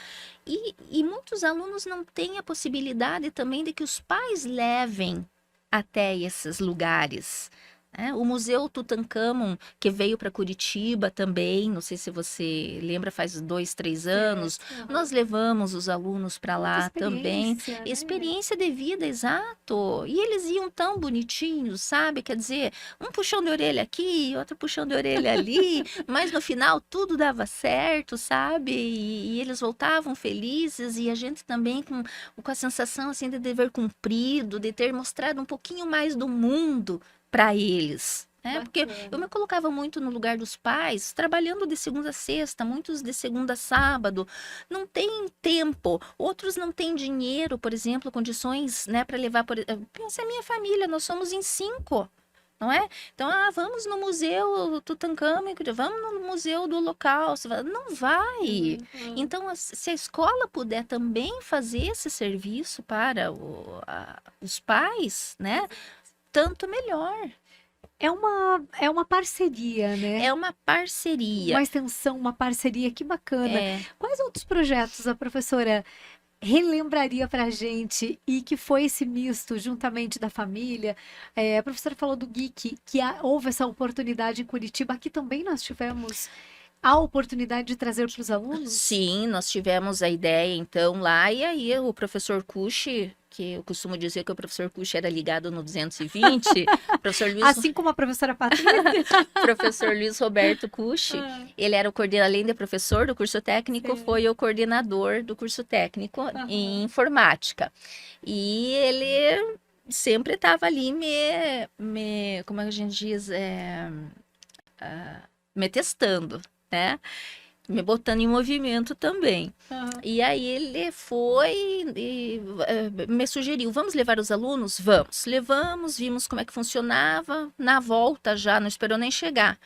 E muitos alunos não têm a possibilidade também de que os pais levem até esses lugares, né? O Museu Tutankhamon, que veio para Curitiba também, não sei se você lembra, faz 2, 3 anos, Certo. Aham. nós levamos os alunos para Outra lá também. experiência, né? Experiência de vida, exato. E eles iam tão bonitinhos, sabe? Quer dizer, um puxão de orelha aqui, outro puxão de orelha ali, mas no final tudo dava certo, sabe? E eles voltavam felizes e a gente também com a sensação assim de dever cumprido, de ter mostrado um pouquinho mais do mundo para eles. Né? Porque eu Bacana. me colocava muito no lugar dos pais, trabalhando de segunda a sexta, muitos de segunda a sábado, não tem tempo, outros não têm dinheiro, por exemplo, condições, né, para levar, pensa a minha família, nós somos em 5, não é? Então, vamos no museu Tutankhamon, vamos no museu do Holocausto, não vai. Então, se a escola puder também fazer esse serviço para os pais, né, tanto melhor. É uma parceria, né? É uma parceria. Uma extensão, uma parceria, que bacana. É. Quais outros projetos a professora relembraria para a gente e que foi esse misto juntamente da família? A professora falou do Geek, que houve essa oportunidade em Curitiba. Aqui também nós tivemos a oportunidade de trazer para os alunos? Sim, nós tivemos a ideia então lá, e aí o professor Cuxi, que eu costumo dizer que o professor Cuxi era ligado no 220, professor Luiz, Assim como a professora Patrícia. professor Luiz Roberto Cuxi, ele era o coordenador, além de professor do curso técnico, Sim. foi o coordenador do curso técnico em informática. E ele sempre estava ali como a gente diz, me testando, né? Me botando em movimento também. E aí ele foi e me sugeriu, vamos levar os alunos? Vamos. Levamos, vimos como é que funcionava. Na volta já, não esperou nem chegar.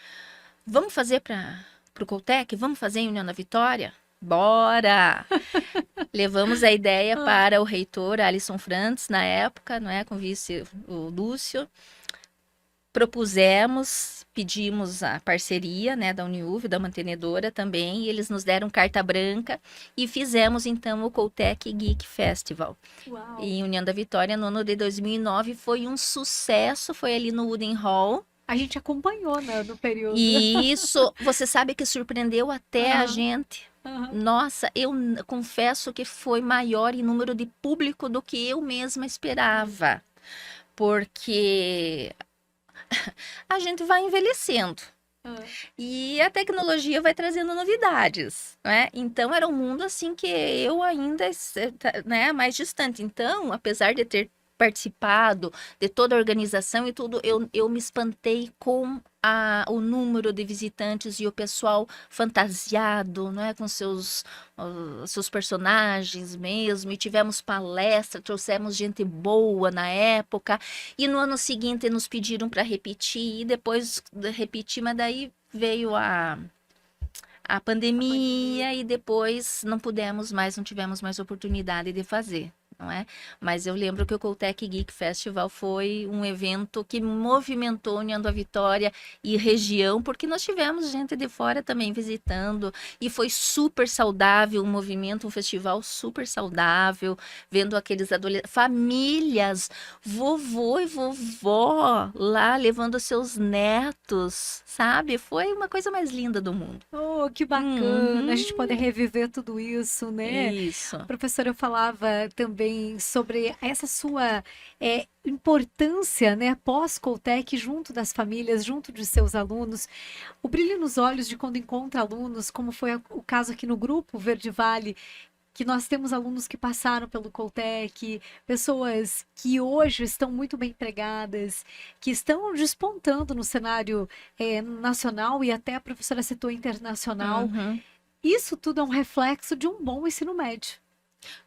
Vamos fazer para o Coltec? Vamos fazer em União da Vitória? Bora! Levamos a ideia para o reitor Alisson Frantes, na época, não é? Com o vice, o Lúcio. Propusemos, pedimos a parceria, né, da Uniuv, da mantenedora também, e eles nos deram carta branca e fizemos então o Coltec Geek Festival. Uau. Em União da Vitória, no ano de 2009, foi um sucesso, foi ali no Wooden Hall. A gente acompanhou, né, no período. E isso, você sabe que surpreendeu até a gente. Nossa, eu confesso que foi maior em número de público do que eu mesma esperava, porque a gente vai envelhecendo. E a tecnologia vai trazendo novidades, né? Então era um mundo assim que eu ainda, né, mais distante. Então, apesar de ter participado de toda a organização e tudo, eu me espantei com o número de visitantes e o pessoal fantasiado, né, com seus personagens mesmo, e tivemos palestra, trouxemos gente boa na época, e no ano seguinte nos pediram para repetir, e depois de repetir, mas daí veio a pandemia, e depois não tivemos mais oportunidade de fazer. Não é? Mas eu lembro que o Coltec Geek Festival foi um evento que movimentou a União da Vitória e região, porque nós tivemos gente de fora também visitando, e foi super saudável, um movimento, um festival super saudável, vendo aqueles adolescentes, famílias, vovô e vovó lá levando seus netos, sabe? Foi uma coisa mais linda do mundo. Oh, que bacana, a gente poder reviver tudo isso, né? Isso. A professora falava também sobre essa sua importância, né, pós-Coltec, junto das famílias, junto de seus alunos, o brilho nos olhos de quando encontra alunos, como foi o caso aqui no grupo Verde Vale, que nós temos alunos que passaram pelo Coltec, pessoas que hoje estão muito bem empregadas, que estão despontando no cenário nacional, e até a professora citou internacional. Isso tudo é um reflexo de um bom ensino médio.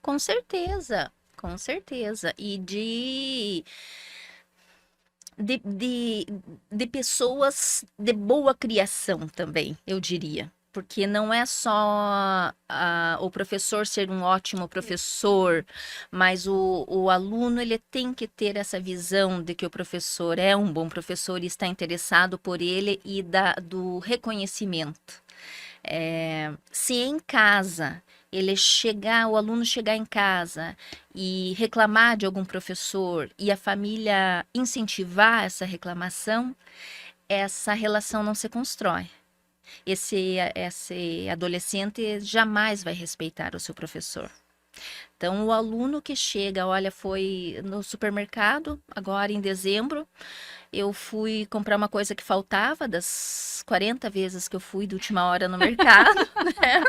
Com certeza, com certeza. E de pessoas de boa criação também, eu diria. Porque não é só o professor ser um ótimo professor, mas o aluno, ele tem que ter essa visão de que o professor é um bom professor e está interessado por ele, e do reconhecimento. Se em casa o aluno chegar em casa e reclamar de algum professor e a família incentivar essa reclamação, essa relação não se constrói. Esse adolescente jamais vai respeitar o seu professor. Então, o aluno que chega, olha, foi no supermercado, agora em dezembro, eu fui comprar uma coisa que faltava, das 40 vezes que eu fui de última hora no mercado, né?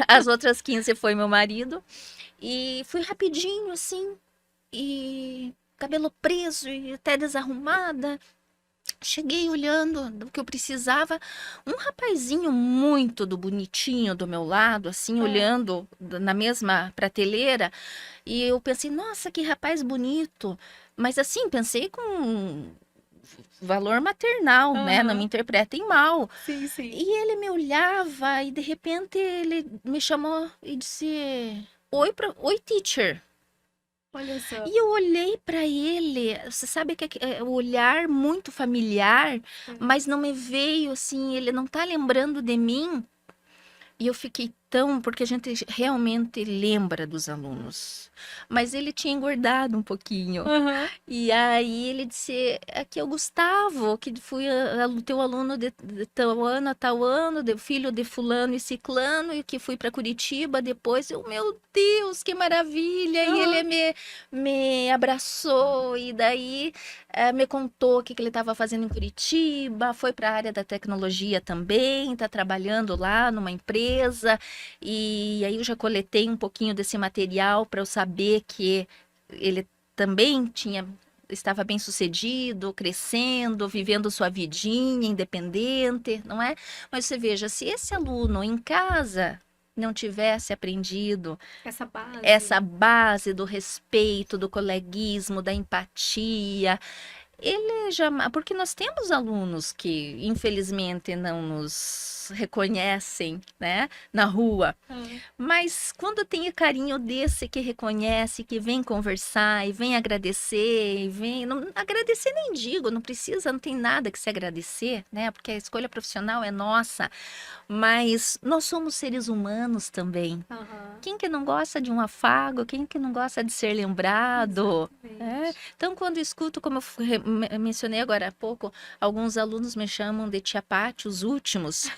As outras 15 foi meu marido, e fui rapidinho, assim, e cabelo preso e até desarrumada. Cheguei olhando do que eu precisava, um rapazinho muito do bonitinho do meu lado, assim, olhando na mesma prateleira, e eu pensei, nossa, que rapaz bonito, mas assim, pensei com valor maternal, né? Não me interpretem mal. Sim, sim. E ele me olhava e de repente ele me chamou e disse, oi, teacher. Olha só. E eu olhei para ele, você sabe que é o olhar muito familiar, mas não me veio assim, ele não tá lembrando de mim. E eu fiquei porque a gente realmente lembra dos alunos. Mas ele tinha engordado um pouquinho. E aí ele disse, aqui é o Gustavo, que fui teu aluno de tal ano a tal ano, filho de fulano e ciclano, e que fui para Curitiba depois. Eu, meu Deus, que maravilha! E ele me abraçou, e daí me contou o que ele estava fazendo em Curitiba, foi para a área da tecnologia também, está trabalhando lá numa empresa. E aí eu já coletei um pouquinho desse material para eu saber que ele também estava bem sucedido, crescendo, vivendo sua vidinha independente, não é? Mas você veja, se esse aluno em casa não tivesse aprendido essa base do respeito, do coleguismo, da empatia, ele jamais. Porque nós temos alunos que, infelizmente, não nos reconhecem, né, na rua. Mas quando tem o carinho desse que reconhece, que vem conversar e vem agradecer, e vem. Não, agradecer nem digo, não precisa, não tem nada que se agradecer, né? Porque a escolha profissional é nossa. Mas nós somos seres humanos também. Quem que não gosta de um afago? Quem que não gosta de ser lembrado? Então, quando eu escuto, como eu mencionei agora há pouco, alguns alunos me chamam de tia Pati, os últimos.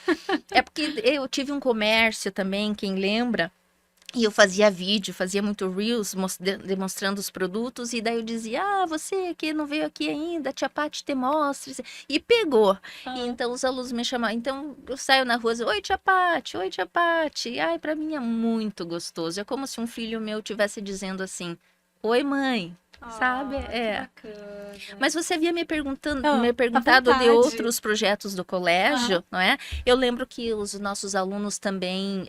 É porque eu tive um comércio também, quem lembra? E eu fazia vídeo, fazia muito Reels, demonstrando os produtos, e daí eu dizia, você que não veio aqui ainda, a tia Pati te mostra, e pegou. E então os alunos me chamavam, então eu saio na rua, oi tia Pati, ai, pra mim é muito gostoso, é como se um filho meu estivesse dizendo assim, oi mãe, sabe? Que bacana. Mas você havia me perguntado de outros projetos do colégio, não é? Eu lembro que os nossos alunos também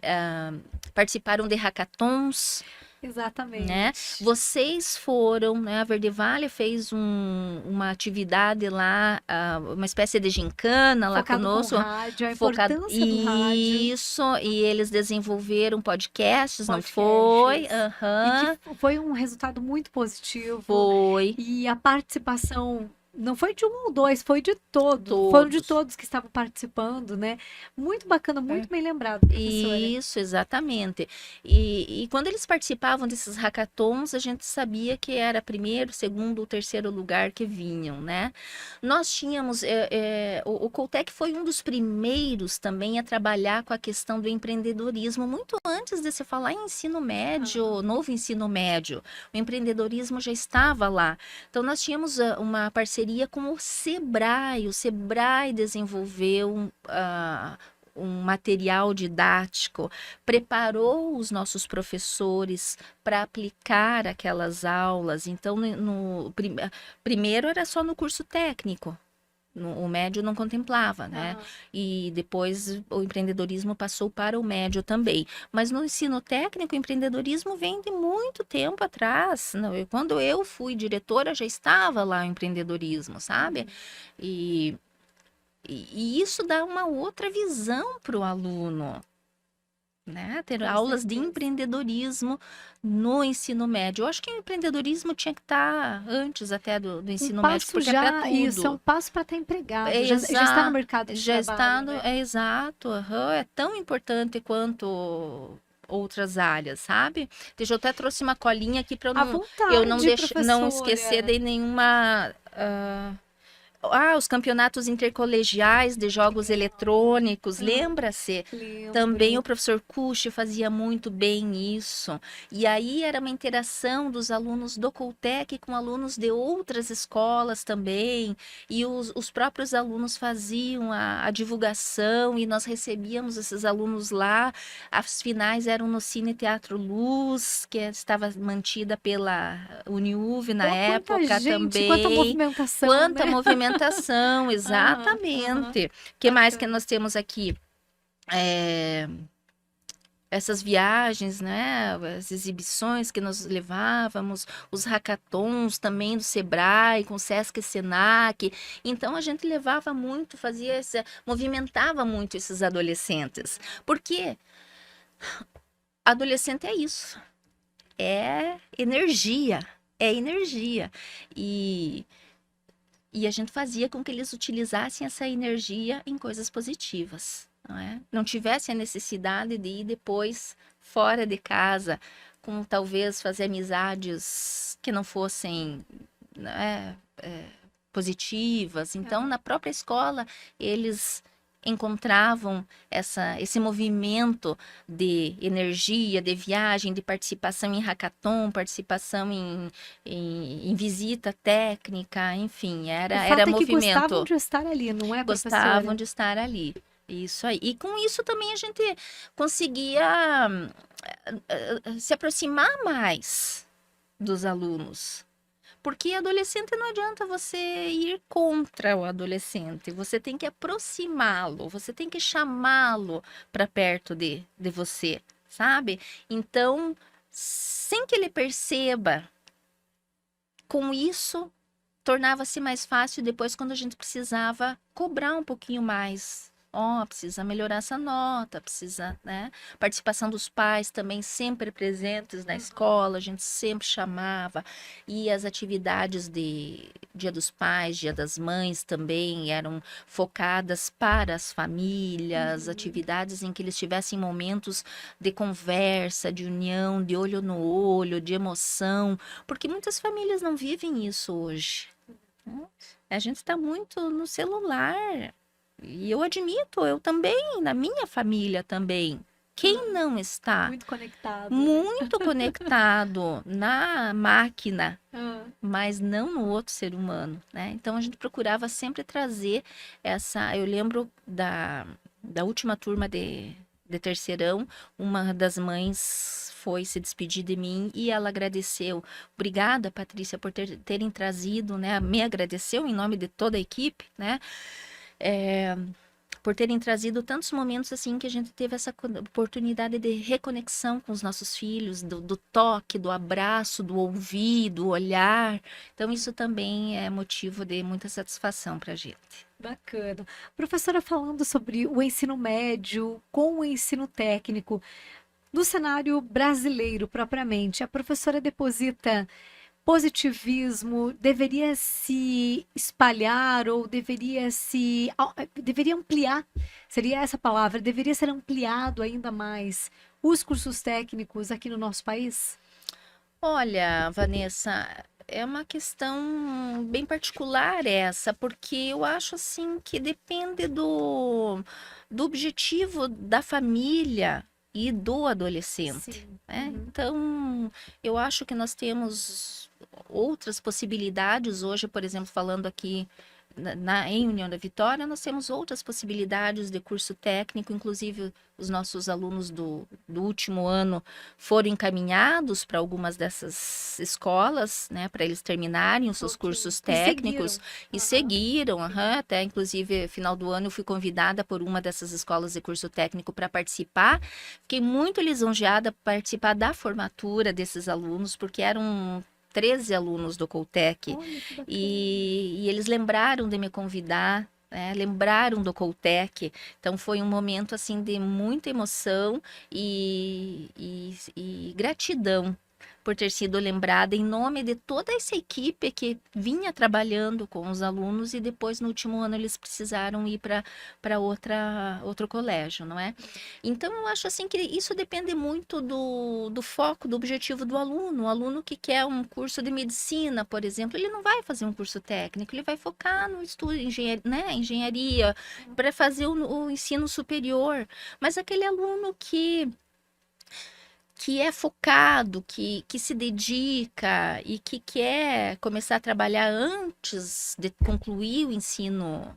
participaram de hackathons. Exatamente. Né? Vocês foram, né? A Verde Vale fez uma atividade lá, uma espécie de gincana lá conosco. Com rádio, a importância do rádio. Isso, e eles desenvolveram podcasts, não foi? E que foi um resultado muito positivo. Foi. E a participação não foi de um ou dois, foi de todos. Foram de todos que estavam participando, né? Muito bacana, muito bem lembrado, professora. Isso, exatamente. E quando eles participavam desses hackathons, a gente sabia que era primeiro, segundo ou terceiro lugar que vinham, né? Nós tínhamos... o Coltec foi um dos primeiros também a trabalhar com a questão do empreendedorismo, muito antes de se falar em ensino médio, novo ensino médio. O empreendedorismo já estava lá. Então, nós tínhamos uma parceria com o Sebrae. O Sebrae desenvolveu um material didático, preparou os nossos professores para aplicar aquelas aulas. Então, primeiro era só no curso técnico. O médio não contemplava, né? E depois o empreendedorismo passou para o médio também. Mas no ensino técnico, o empreendedorismo vem de muito tempo atrás. Quando eu fui diretora, já estava lá o empreendedorismo, sabe? E isso dá uma outra visão para o aluno. né? Ter Com aulas de certeza. empreendedorismo no ensino médio. Eu acho que o empreendedorismo tinha que estar antes até do Um ensino médio, passo porque é para já, isso, é um tudo. passo para estar empregado, É já está no mercado de já está trabalho, né? é exato, aham, é tão importante quanto outras áreas, sabe? Deixa eu até trouxe uma colinha aqui para À eu não vontade, não esquecer professora. de nenhuma os campeonatos intercolegiais de jogos eletrônicos, Ah, lembra-se? Também o lembro. professor Cuxi fazia muito bem isso. E aí era uma interação dos alunos do Coltec com alunos de outras escolas também. E os próprios alunos faziam a divulgação e nós recebíamos esses alunos lá. As finais eram no Cine Teatro Luz, que estava mantida pela Uniuv na Oh, quanta época gente, quanta também. movimentação, Quanta né? movimentação, Aham, aham. exatamente. O que mais que Bacana. nós temos aqui? É, essas viagens, né? As exibições que nós levávamos, os hackathons também do Sebrae, com o Sesc e Senac. Então a gente levava muito, movimentava muito esses adolescentes. Porque adolescente é isso, é energia, é energia. E E a gente fazia com que eles utilizassem essa energia em coisas positivas, não é? Não tivesse a necessidade de ir depois fora de casa, com talvez fazer amizades que não fossem, né, positivas. Então, na própria escola, eles encontravam esse movimento de energia, de viagem, de participação em hackathon, participação em visita técnica, enfim, O era fato é que gostavam movimento. de estar ali, não é, Gostavam professora? de estar ali. Isso aí. E com isso também a gente conseguia se aproximar mais dos alunos. Porque adolescente não adianta você ir contra o adolescente, você tem que aproximá-lo, você tem que chamá-lo para perto de você, sabe? Então, sem que ele perceba, com isso, tornava-se mais fácil depois quando a gente precisava cobrar um pouquinho mais. Ó, precisa melhorar essa nota, precisa, né? Participação dos pais também sempre presentes na escola, a gente sempre chamava. E as atividades de Dia dos Pais, Dia das Mães também eram focadas para as famílias, Uhum. atividades em que eles tivessem momentos de conversa, de união, de olho no olho, de emoção, porque muitas famílias não vivem isso hoje, né? A gente está muito no celular. E eu admito, eu também, na minha família também. Quem Ah, não está muito conectado, né? muito conectado na máquina, Ah, mas não no outro ser humano, né? Então a gente procurava sempre trazer essa. Eu lembro da última turma de terceirão, uma das mães foi se despedir de mim e ela agradeceu. Obrigada, Patrícia, por terem trazido, né? Me agradeceu em nome de toda a equipe, né? É, por terem trazido tantos momentos assim que a gente teve essa oportunidade de reconexão com os nossos filhos, do toque, do abraço, do ouvir, do olhar. Então, isso também é motivo de muita satisfação para a gente. bacana. Professora, falando sobre o ensino médio com o ensino técnico, no cenário brasileiro propriamente, a professora deposita positivismo, deveria se espalhar ou deveria ampliar, seria essa palavra, deveria ser ampliado ainda mais os cursos técnicos aqui no nosso país? Olha, Vanessa, é uma questão bem particular essa, porque eu acho assim que depende do objetivo da família e do adolescente, Sim. né? Uhum. Então, eu acho que nós temos outras possibilidades hoje, por exemplo, falando aqui em União da Vitória, nós temos outras possibilidades de curso técnico, inclusive os nossos alunos do último ano foram encaminhados para algumas dessas escolas, né, para eles terminarem os seus Ok. cursos E seguiram. técnicos e Aham. seguiram, aham, até inclusive final do ano eu fui convidada por uma dessas escolas de curso técnico para participar. Fiquei muito lisonjeada por participar da formatura desses alunos, porque eram 13 alunos do Coltec Olha que bacana. e eles lembraram de me convidar né? Lembraram do Coltec. Então foi um momento assim de muita emoção e gratidão por ter sido lembrada em nome de toda essa equipe que vinha trabalhando com os alunos e depois no último ano eles precisaram ir para outro colégio, não é? Então eu acho assim que isso depende muito do foco, do objetivo do aluno. O aluno que quer um curso de medicina, por exemplo, ele não vai fazer um curso técnico, ele vai focar no estudo engenharia para fazer o ensino superior. Mas aquele aluno que é focado, que se dedica e que quer começar a trabalhar antes de concluir o ensino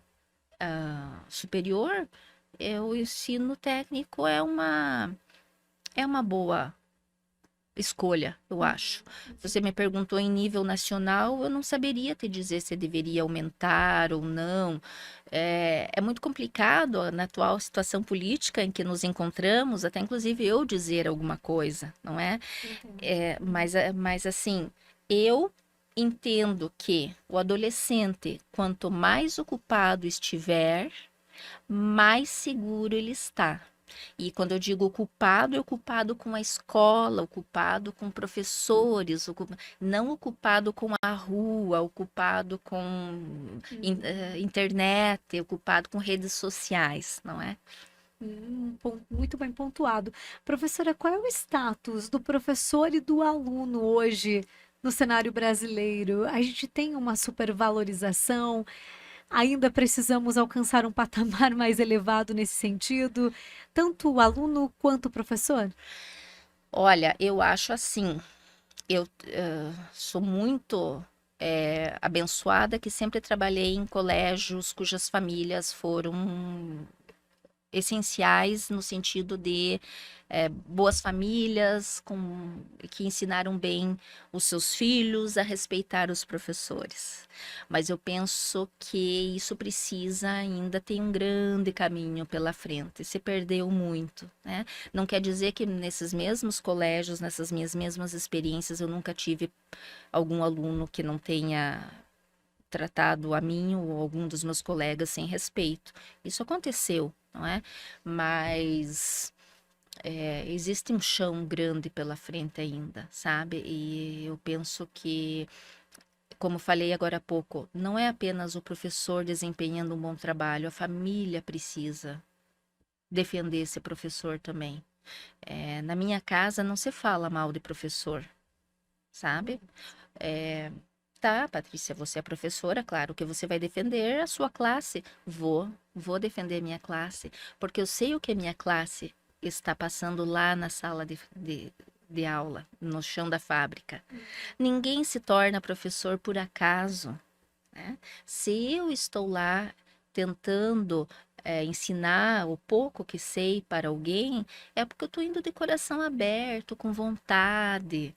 superior, o ensino técnico é uma boa escolha, eu acho. Você me perguntou em nível nacional, eu não saberia te dizer se deveria aumentar ou não. É muito complicado na atual situação política em que nos encontramos, até inclusive eu dizer alguma coisa, não é? Mas assim, eu entendo que o adolescente, quanto mais ocupado estiver, mais seguro ele está. E quando eu digo ocupado, é ocupado com a escola, ocupado com professores, não ocupado com a rua, ocupado com internet, ocupado com redes sociais, não é? Muito bem pontuado. Professora, qual é o status do professor e do aluno hoje no cenário brasileiro? A gente tem uma supervalorização? Ainda precisamos alcançar um patamar mais elevado nesse sentido, tanto o aluno quanto o professor? Olha, eu acho assim, eu sou muito abençoada que sempre trabalhei em colégios cujas famílias foram essenciais no sentido de boas famílias que ensinaram bem os seus filhos a respeitar os professores. Mas eu penso que isso precisa ainda ter um grande caminho pela frente. Se perdeu muito, né? Não quer dizer que nesses mesmos colégios, nessas minhas mesmas experiências, eu nunca tive algum aluno que não tenha tratado a mim ou algum dos meus colegas sem respeito. Isso aconteceu, não é? Mas existe um chão grande pela frente ainda, sabe? E eu penso que, como falei agora há pouco, não é apenas o professor desempenhando um bom trabalho, a família precisa defender esse professor também. Na minha casa não se fala mal de professor, sabe? Tá, Patrícia, você é professora, claro que você vai defender a sua classe. Vou defender minha classe, porque eu sei o que a minha classe está passando lá na sala de aula, no chão da fábrica. Ninguém se torna professor por acaso, né? Se eu estou lá tentando ensinar o pouco que sei para alguém, é porque eu estou indo de coração aberto, com vontade.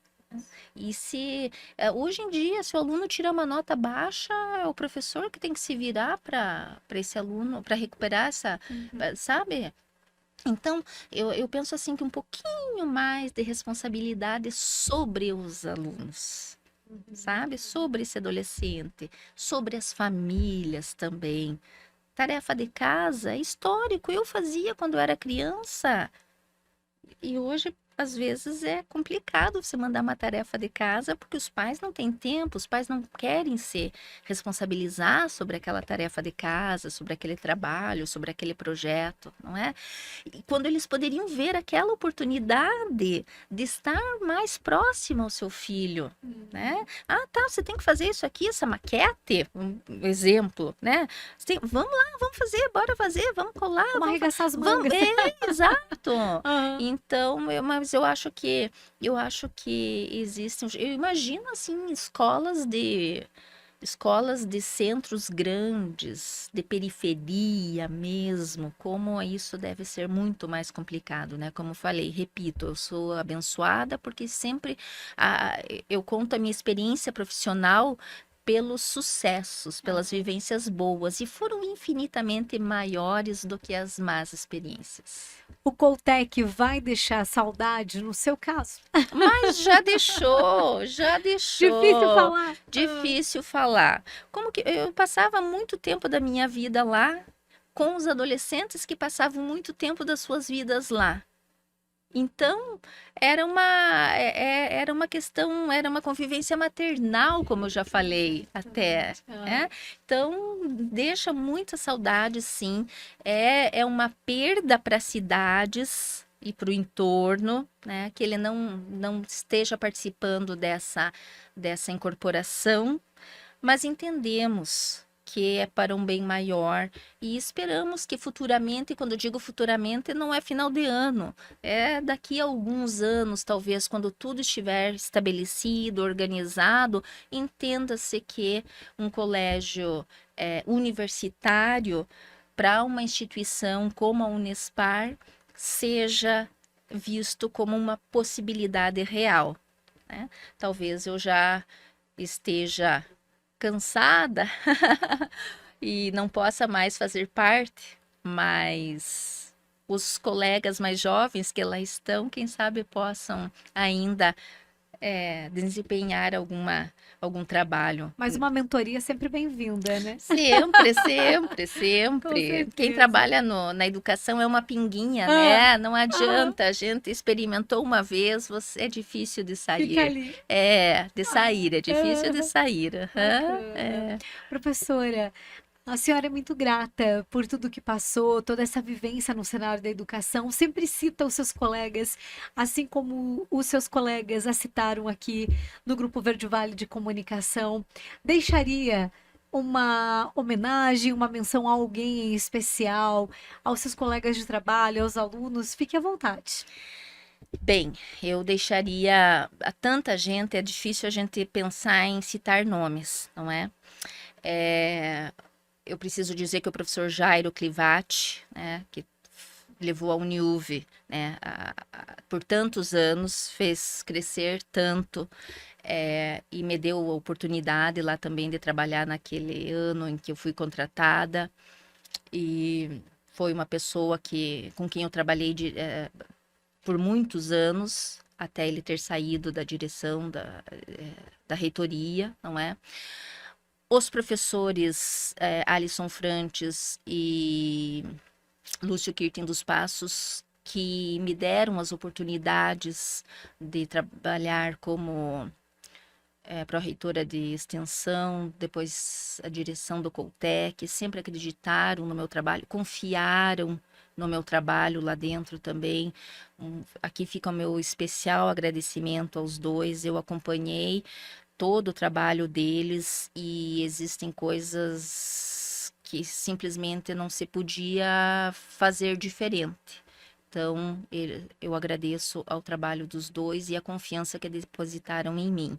E se hoje em dia, se o aluno tira uma nota baixa, é o professor que tem que se virar para esse aluno, para recuperar essa, sabe? Então, eu penso assim que um pouquinho mais de responsabilidade sobre os alunos, sabe? Sobre esse adolescente, sobre as famílias também. Tarefa de casa é histórico, eu fazia quando eu era criança. E hoje, às vezes, é complicado você mandar uma tarefa de casa porque os pais não têm tempo, os pais não querem se responsabilizar sobre aquela tarefa de casa, sobre aquele trabalho, sobre aquele projeto, não é? E quando eles poderiam ver aquela oportunidade de estar mais próximo ao seu filho, né? Ah, tá, você tem que fazer isso aqui, essa maquete, um exemplo, né? Vamos lá, vamos fazer, bora fazer, vamos colar, Vamos arregaçar as mangas. Exato. Aham. Então, mas eu acho que existem, eu imagino assim, escolas de centros grandes, de periferia mesmo, como isso deve ser muito mais complicado, né? Como eu falei, repito, eu sou abençoada porque sempre eu conto a minha experiência profissional pelos sucessos, pelas vivências boas, e foram infinitamente maiores do que as más experiências. O Coltec vai deixar saudade no seu caso? Mas já deixou, já deixou. Difícil falar. Difícil falar. Como que eu passava muito tempo da minha vida lá, com os adolescentes que passavam muito tempo das suas vidas lá. Então, era uma questão, era uma convivência maternal, como eu já falei até, né? Então, deixa muita saudade, sim. É uma perda para as cidades e para o entorno, né? Que ele não esteja participando dessa incorporação, mas entendemos que é para um bem maior e esperamos que futuramente, quando eu digo futuramente, não é final de ano, é daqui a alguns anos, talvez, quando tudo estiver estabelecido, organizado, entenda-se que um colégio universitário para uma instituição como a Unespar seja visto como uma possibilidade real, né? Talvez eu já esteja cansada e não possa mais fazer parte, mas os colegas mais jovens que lá estão, quem sabe possam ainda desempenhar algum trabalho. Mas uma mentoria é sempre bem-vinda, né? Sempre, sempre, Com sempre. certeza. Quem trabalha na educação é uma pinguinha, né? Não adianta, a gente experimentou uma vez, é difícil de Fica sair. ali. É difícil de sair. Bacana. Professora, a senhora é muito grata por tudo que passou, toda essa vivência no cenário da educação. Sempre cita os seus colegas, assim como os seus colegas a citaram aqui no Grupo Verde Vale de Comunicação. Deixaria uma homenagem, uma menção a alguém em especial, aos seus colegas de trabalho, aos alunos? Fique à vontade. Bem, eu deixaria a tanta gente, é difícil a gente pensar em citar nomes, não é? Eu preciso dizer que o professor Jairo Clivati, né, que levou a Uniuv, né, por tantos anos, fez crescer tanto, e me deu a oportunidade lá também de trabalhar naquele ano em que eu fui contratada, e foi uma pessoa com quem eu trabalhei por muitos anos, até ele ter saído da direção da reitoria, não é? Os professores Alisson Frantes e Lúcio Kirten dos Passos, que me deram as oportunidades de trabalhar como pró-reitora de extensão, depois a direção do Coltec, sempre acreditaram no meu trabalho, confiaram no meu trabalho lá dentro também. Aqui fica o meu especial agradecimento aos dois. Eu acompanhei todo o trabalho deles e existem coisas que simplesmente não se podia fazer diferente. Então, eu agradeço ao trabalho dos dois e a confiança que depositaram em mim.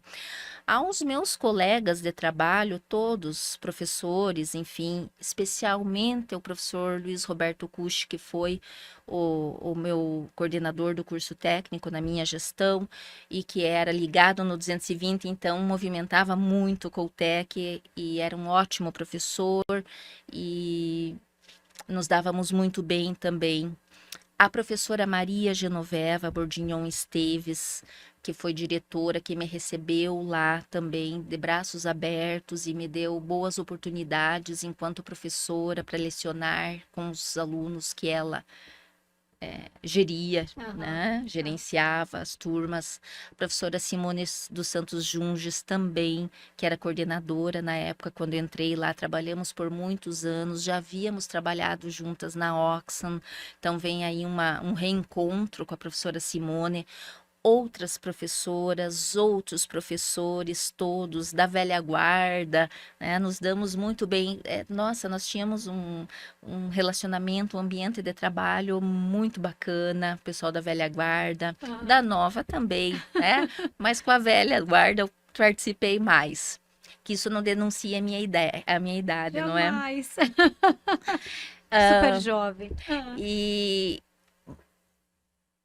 Aos meus colegas de trabalho, todos professores, enfim, especialmente o professor Luiz Roberto Cucci, que foi o meu coordenador do curso técnico na minha gestão e que era ligado no 220, então movimentava muito o Coltec e era um ótimo professor e nos dávamos muito bem também. A professora Maria Genoveva Bordignon Esteves, que foi diretora, que me recebeu lá também de braços abertos e me deu boas oportunidades enquanto professora para lecionar com os alunos que ela geria, né? Gerenciava as turmas. A professora Simone dos Santos Junges também, que era coordenadora na época, quando eu entrei lá, trabalhamos por muitos anos, já havíamos trabalhado juntas na Oxfam, então vem aí um reencontro com a professora Simone, outras professoras, outros professores, todos da velha guarda, né? Nos damos muito bem. Nossa, nós tínhamos um relacionamento, um ambiente de trabalho muito bacana, o pessoal da velha guarda, da nova também, né? Mas com a velha guarda eu participei mais. Que isso não denuncia a minha idade, não é? Jamais. Super jovem. E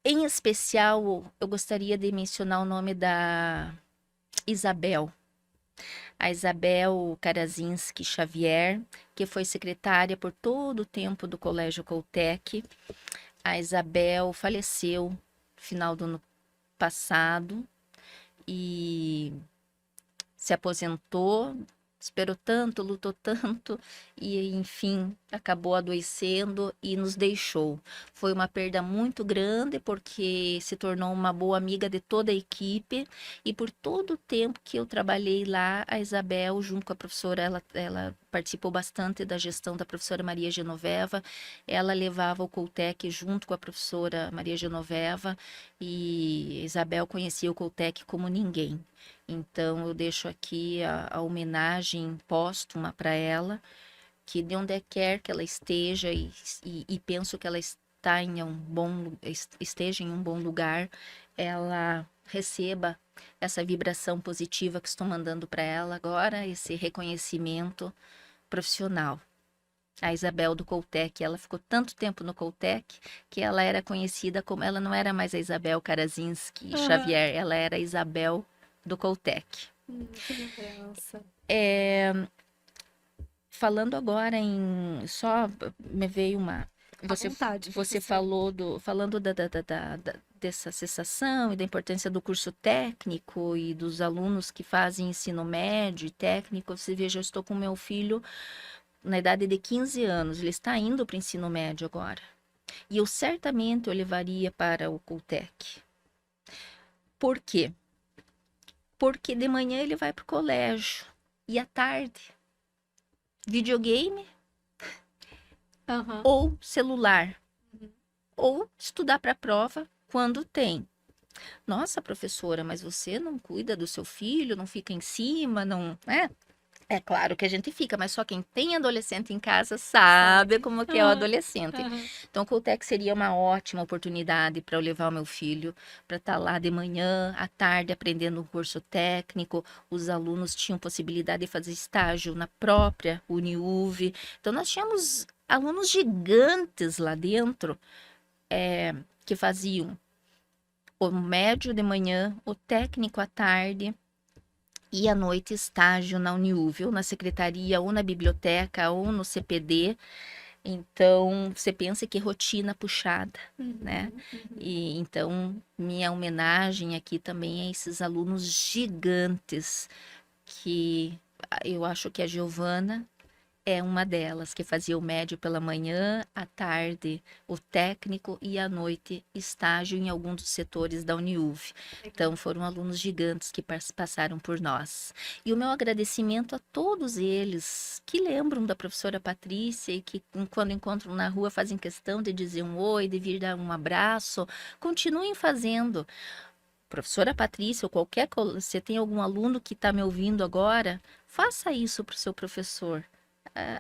em especial, eu gostaria de mencionar o nome da Isabel. a Isabel Karazinski Xavier, que foi secretária por todo o tempo do Colégio Coltec. A Isabel faleceu no final do ano passado e se aposentou, esperou tanto, lutou tanto e, enfim, acabou adoecendo e nos deixou. Foi uma perda muito grande porque se tornou uma boa amiga de toda a equipe e por todo o tempo que eu trabalhei lá, a Isabel, junto com a professora, ela participou bastante da gestão da professora Maria Genoveva, ela levava o Coltec junto com a professora Maria Genoveva e Isabel conhecia o Coltec como ninguém. Então, eu deixo aqui a homenagem póstuma para ela, que de onde quer que ela esteja, e penso que ela está esteja em um bom lugar, ela receba essa vibração positiva que estou mandando para ela agora, esse reconhecimento profissional. A Isabel do Coltec, ela ficou tanto tempo no Coltec que ela era conhecida como, ela não era mais a Isabel Karazinski Xavier, ela era a Isabel do Coltec. Que lembrança. Falando agora só me veio uma. Você falando dessa cessação e da importância do curso técnico e dos alunos que fazem ensino médio e técnico. Você veja, eu estou com meu filho na idade de 15 anos, ele está indo para o ensino médio agora. E eu certamente o levaria para o Coltec. Por quê? Porque de manhã ele vai para o colégio e à tarde, videogame ou celular, ou estudar para a prova quando tem. Nossa, professora, mas você não cuida do seu filho, não fica em cima, não... É claro que a gente fica, mas só quem tem adolescente em casa sabe como que é o adolescente. Então, o Coltec seria uma ótima oportunidade para eu levar o meu filho para estar lá de manhã, à tarde, aprendendo um curso técnico. Os alunos tinham possibilidade de fazer estágio na própria Uniuv. Então, nós tínhamos alunos gigantes lá dentro que faziam o médio de manhã, o técnico à tarde, e à noite estágio na Uniuv, ou na secretaria, ou na biblioteca, ou no CPD. Então, você pensa que rotina puxada, né? E então, minha homenagem aqui também a esses alunos gigantes, que eu acho que a Giovana é uma delas, que fazia o médio pela manhã, à tarde o técnico e à noite estágio em algum dos setores da Uniuv. Então foram alunos gigantes que passaram por nós. E o meu agradecimento a todos eles que lembram da professora Patrícia e que quando encontram na rua fazem questão de dizer um oi, de vir dar um abraço, continuem fazendo. Professora Patrícia, ou você tem algum aluno que está me ouvindo agora, faça isso para o seu professor.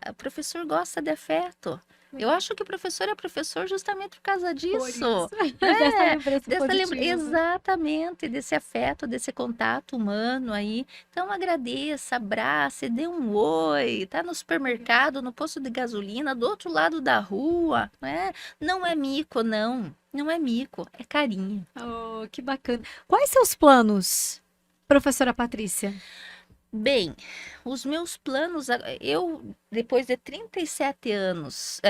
O professor gosta de afeto. Eu acho que o professor é professor justamente por causa disso. Dessa lembrança Exatamente, desse afeto, desse contato humano aí. Então agradeça, abrace, dê um oi. Tá no supermercado, no posto de gasolina, do outro lado da rua, né? Não é mico, não. Não é mico, é carinho. Oh, que bacana. Quais seus planos, professora Patrícia? Bem, os meus planos, depois de 37 anos,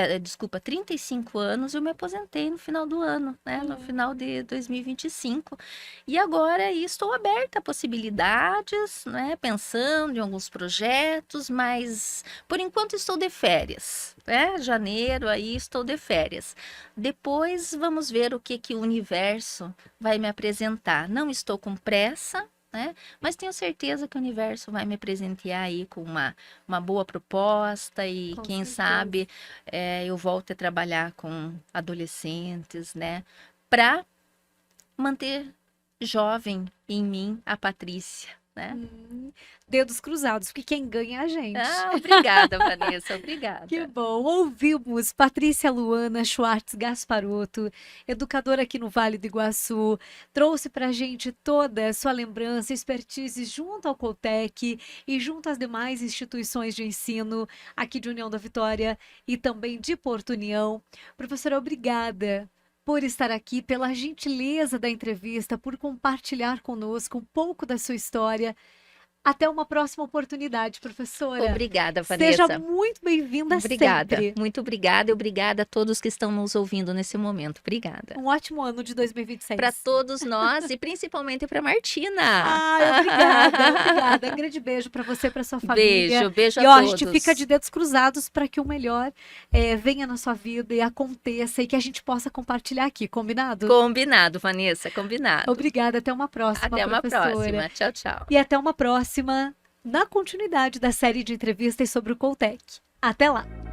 35 anos, eu me aposentei no final do ano, né? No final de 2025. E agora estou aberta a possibilidades, né? Pensando em alguns projetos, mas por enquanto estou de férias, né? Janeiro aí estou de férias. Depois vamos ver o que o universo vai me apresentar. Não estou com pressa, né? Mas tenho certeza que o universo vai me presentear aí com uma boa proposta e Com quem certeza. sabe eu volto a trabalhar com adolescentes, né? Para manter jovem em mim a Patrícia, né? Dedos cruzados, porque quem ganha é a gente. Obrigada, Vanessa, obrigada. Que bom. Ouvimos Patrícia Luana Schwartz Gasparotto, educadora aqui no Vale do Iguaçu, trouxe pra gente toda a sua lembrança, expertise junto ao Coltec e junto às demais instituições de ensino aqui de União da Vitória e também de Porto União. Professora, obrigada por estar aqui, pela gentileza da entrevista, por compartilhar conosco um pouco da sua história. Até uma próxima oportunidade, professora. Obrigada, Vanessa. Seja muito bem-vinda Obrigada, sempre. muito obrigada e obrigada a todos que estão nos ouvindo nesse momento. Obrigada. Um ótimo ano de 2026. Para todos nós e principalmente para Martina. Obrigada. Um grande beijo para você, para sua família. Beijo e, a ó, todos. A gente fica de dedos cruzados para que o melhor venha na sua vida e aconteça e que a gente possa compartilhar aqui, combinado? Combinado, Vanessa, combinado. Obrigada, até uma próxima, Até uma professora. próxima. Tchau, tchau. E até uma próxima na continuidade da série de entrevistas sobre o Coltec. Até lá!